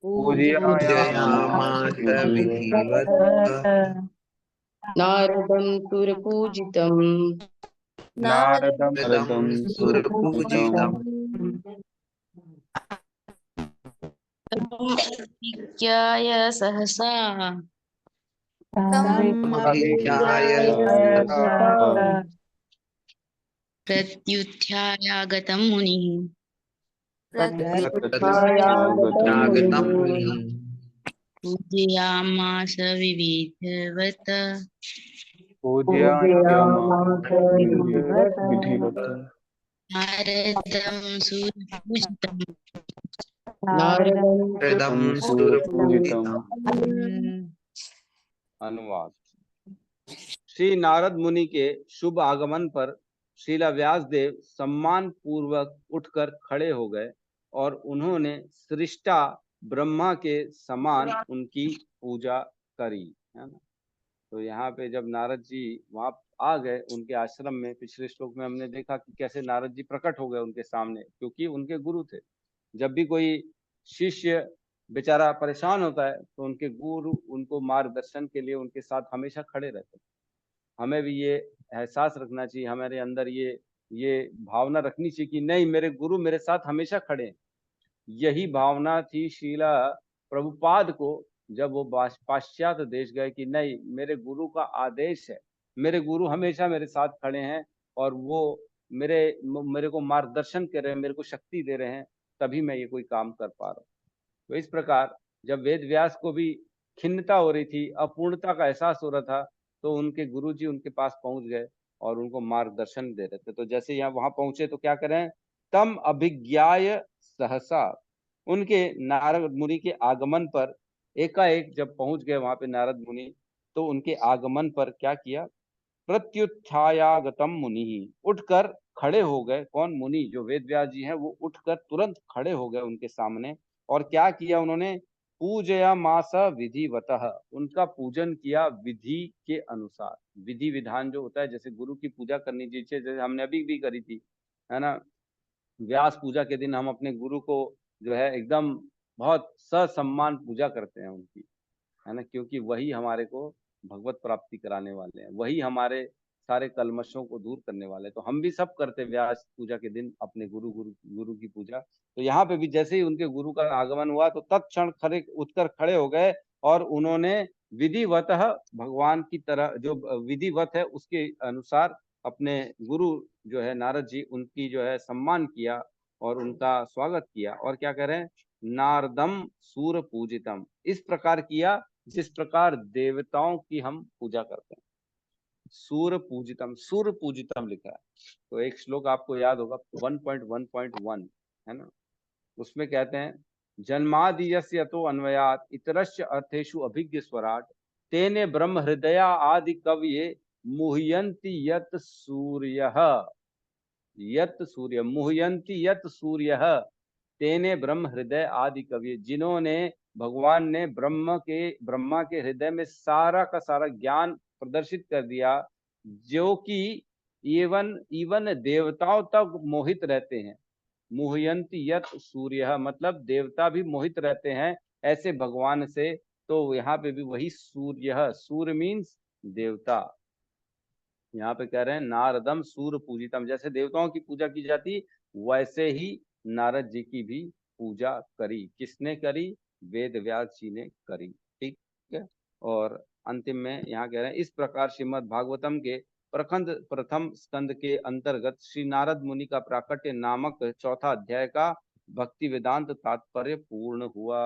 पूजयामास विधिवत् नारदं सुरपूजितम् नारदं सुरपूजितम् अभिज्ञाय सहसा अभिज्ञाय प्रत्युत्थायागतं मुनिः प्रत्युत्थायागतं मुनिः पूजयामास विविधवत् विधिवत् नारदं सुरपूजितम् नारदं सुरपूजितम् अनुवाद। श्री नारद मुनि के शुभ आगमन पर श्रीला व्यास देव सम्मान पूर्वक उठकर खड़े हो गए और उन्होंने सृष्टा ब्रह्मा के समान उनकी पूजा करी, है ना। तो यहाँ पे जब नारद जी वहां आ गए उनके आश्रम में, पिछले श्लोक में हमने देखा कि कैसे नारद जी प्रकट हो गए उनके सामने, क्योंकि उनके गुरु थे। जब भी कोई शिष्य बेचारा परेशान होता है तो उनके गुरु उनको मार्गदर्शन के लिए उनके साथ हमेशा खड़े रहते हैं। हमें भी ये एहसास रखना चाहिए, हमारे अंदर ये भावना रखनी चाहिए कि नहीं, मेरे गुरु मेरे साथ हमेशा खड़े हैं। यही भावना थी शीला प्रभुपाद को जब वो पाश्चात्य देश गए कि नहीं, मेरे गुरु का आदेश है, मेरे गुरु हमेशा मेरे साथ खड़े हैं और वो मेरे को मार्गदर्शन कर रहे हैं, मेरे को शक्ति दे रहे हैं, तभी मैं ये कोई काम कर पा रहा हूँ। तो इस प्रकार जब वेद व्यास को भी खिन्नता हो रही थी, अपूर्णता का एहसास हो रहा था, तो उनके गुरुजी उनके पास पहुंच गए और उनको मार्गदर्शन दे रहे थे। तो जैसे यहाँ वहां पहुंचे तो क्या करें, तम अभिज्ञाय सहसा, उनके नारद मुनि के आगमन पर एकाएक जब पहुंच गए वहां पे नारद मुनि, तो उनके आगमन पर क्या किया, प्रत्युत्थायागतम मुनि, उठकर खड़े हो गए। कौन? मुनि, जो वेद व्यास जी हैं, वो उठकर तुरंत खड़े हो गए उनके सामने। और क्या किया उन्होंने, पूजयामास विधिवतः, उनका पूजन किया विधि के अनुसार। विधि विधान जो होता है, जैसे गुरु की पूजा करनी चाहिए, जैसे हमने अभी भी करी थी, है ना। व्यास पूजा के दिन हम अपने गुरु को जो है एकदम बहुत ससम्मान पूजा करते हैं उनकी, है ना, क्योंकि वही हमारे को भगवत प्राप्ति कराने वाले हैं, वही हमारे सारे कलमशों को दूर करने वाले हैं। तो हम भी सब करते व्यास पूजा के दिन अपने गुरु की पूजा। तो यहाँ पे भी जैसे ही उनके गुरु का आगमन हुआ तो तत्क्षण खड़े उठकर खड़े हो गए और उन्होंने विधिवतः भगवान की तरह जो विधिवत है उसके अनुसार अपने गुरु जो है नारद जी, उनकी जो है सम्मान किया और उनका स्वागत किया। और क्या कह रहे हैं, नारदम सूर पूजितम, इस प्रकार किया जिस प्रकार देवताओं की हम पूजा करते हैं। सूर पूजितम लिखा है। तो एक श्लोक आपको याद होगा 1.1.1, है ना, उसमें कहते हैं, जन्मादियस्य तो अन्वयात इतरस्य अर्थेषु अभिज्ञ स्वराट तेने ब्रह्म हृदया आदि कवये मुह्यन्ति यत् सूर्यः, यत् सूर्य मुह्यन्ति यत् सूर्यः तेने ब्रह्म हृदय आदि कवि, जिन्होंने भगवान ने ब्रह्मा के हृदय में सारा का सारा ज्ञान प्रदर्शित कर दिया, जो कि इवन देवताओं तक मोहित रहते हैं। मुह्यन्ति यत् सूर्य मतलब देवता भी मोहित रहते हैं ऐसे भगवान से। तो यहाँ पे भी वही सूर्य, सूर्य मीन्स देवता। यहाँ पे कह रहे हैं नारदम सूर्य पूजितम, जैसे देवताओं की पूजा की जाती वैसे ही नारद जी की भी पूजा करी। किसने करी? वेद व्यास जी ने करी। ठीक है। और अंतिम में यहाँ कह रहे हैं इस प्रकार श्रीमद् भागवतम के प्रथम स्कंद के अंतर्गत श्री नारद मुनि का प्राकट्य नामक चौथा अध्याय का भक्ति वेदांत तात्पर्य पूर्ण हुआ।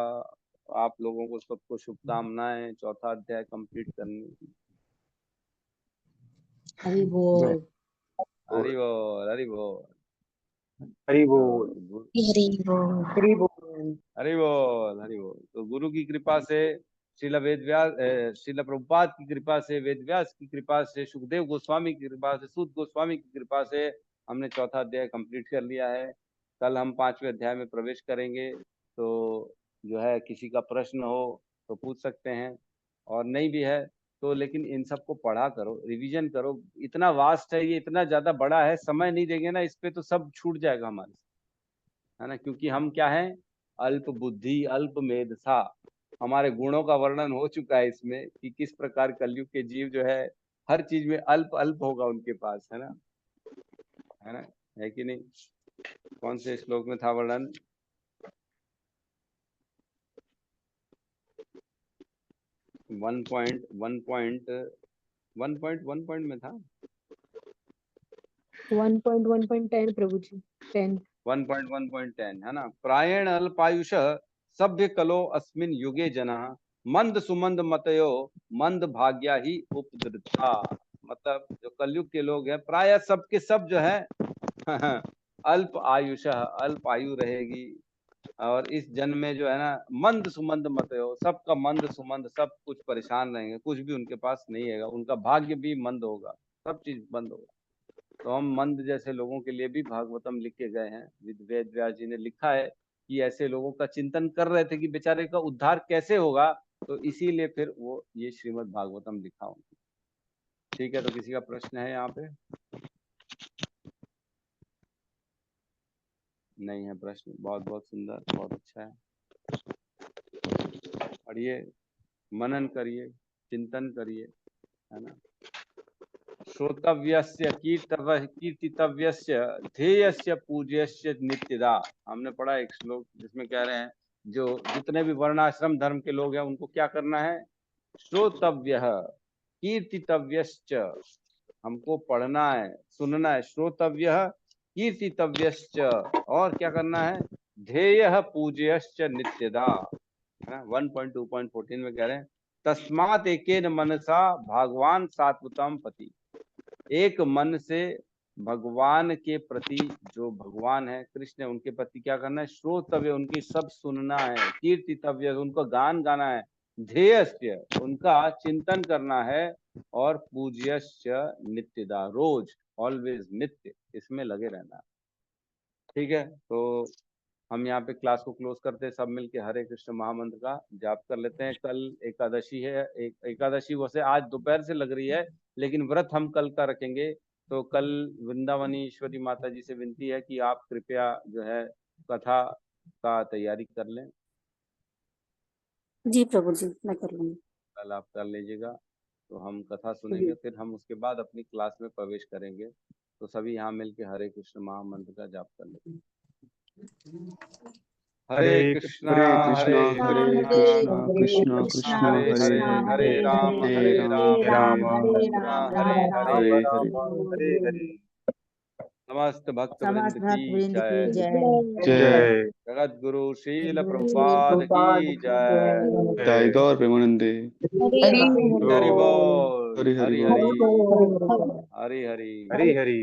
आप लोगों को सबको शुभकामनाएं चौथा अध्याय कंप्लीट करने की। हरि बोल। हरि बोल, हरि बोल, हरि बोल, हरि बोल। हरि बोल। हरि बोल, हरि बोल। तो गुरु की कृपा से, श्रील प्रभुपाद की कृपा से, वेद व्यास की कृपा से, सुखदेव गोस्वामी की कृपा से, सूत गोस्वामी की कृपा से हमने चौथा अध्याय कंप्लीट कर लिया है। कल हम 5वें अध्याय में प्रवेश करेंगे। तो जो है किसी का प्रश्न हो तो पूछ सकते हैं, और नहीं भी है तो लेकिन इन सबको पढ़ा करो, रिवीजन करो। इतना वास्ट है ये, इतना ज्यादा बड़ा है, समय नहीं देंगे ना इस पे तो सब छूट जाएगा हमारे, है ना। क्योंकि हम क्या है? अल्प बुद्धि अल्प मेधसा। हमारे गुणों का वर्णन हो चुका है इसमें कि किस प्रकार कलयुग के जीव जो है हर चीज में अल्प अल्प होगा उनके पास, है ना, है ना, है कि नहीं? कौन से श्लोक में था वर्णन? 1.1 में था, 1.1.10 प्रभु जी 10। 1.1.10 है ना। प्रायेण अल्पायुष सभ्य कलो अस्मिन युगे जनः मंद सुमंद मतयो मंद भाग्या ही उपद्रता। मतलब जो कलयुग के लोग हैं प्राय सबके सब जो है अल्प आयुष, अल्प आयु रहेगी। और इस जन्म में जो है ना मंद सुमंद मतयो, सबका मंद सुमंद, सब कुछ परेशान रहेंगे, कुछ भी उनके पास नहीं रहेगा, उनका भाग्य भी मंद होगा, सब चीज बंद होगा। तो हम मंद जैसे लोगों के लिए भी भागवतम लिख के गए हैं। वेद व्यास जी ने लिखा है कि ऐसे लोगों का चिंतन कर रहे थे कि बेचारे का उद्धार कैसे होगा, तो इसीलिए फिर वो ये श्रीमद् भागवतम लिखा उन्होंने। ठीक है, तो किसी का प्रश्न है यहाँ पे? नहीं है प्रश्न। बहुत बहुत सुंदर, बहुत अच्छा है। पढ़िए, मनन करिए, चिंतन करिए, है ना। श्रोतव्यस्य कीर्तितव्यस्य ध्येयस्य पूज्यस्य नित्यदा। हमने पढ़ा एक श्लोक जिसमें कह रहे हैं जो जितने भी वर्णाश्रम धर्म के लोग हैं उनको क्या करना है? श्रोतव्यः कीर्तितव्यश्च, हमको पढ़ना है, सुनना है। श्रोतव्यः कीर्तितव्यश्च, और क्या करना है? ध्येयः पूज्यश्च नित्यदा, है ना। 1.2.14 में कह रहे हैं तस्मात् एकेन मनसा भगवान सात्वतम पति। एक मन से भगवान के प्रति, जो भगवान है कृष्ण है, उनके प्रति क्या करना है? श्रोतव्य, उनकी सब सुनना है। कीर्तितव्य, उनको गान गाना है। ध्येयस्य, उनका चिंतन करना है। और पूज्यस्य नित्यदा, रोज, ऑलवेज, नित्य इसमें लगे रहना है। ठीक है, तो हम यहाँ पे क्लास को क्लोज करते हैं। सब मिलके हरे कृष्ण महामंत्र का जाप कर लेते हैं। कल एकादशी है, एकादशी वैसे आज दोपहर से लग रही है, लेकिन व्रत हम कल का रखेंगे। तो कल वृंदावनीश्वरी माता जी से विनती है कि आप कृपया जो है कथा का तैयारी कर लें। जी प्रभु जी, मैं कर लूंगी। कल आप कर लीजिएगा, तो हम कथा सुनेंगे, फिर हम उसके बाद अपनी क्लास में प्रवेश करेंगे। तो सभी यहाँ मिलके हरे कृष्ण महामंत्र का जाप कर लेते हैं। हरे कृष्णा हरे कृष्णा कृष्णा कृष्णा हरे हरे हरे, हरे हरे राम राम हरे हरे। हरे हरे। हरे हरे। समस्त भक्त समस्त वृंद भक्त की वृंद की जय। जय। जय जगत गुरु श्रील प्रभुपाद की जय। जय गौर प्रेमानंदे। हरि हरि बोल, हरि हरि हरि बोल। हरि, हरि हरि। हरि हरि।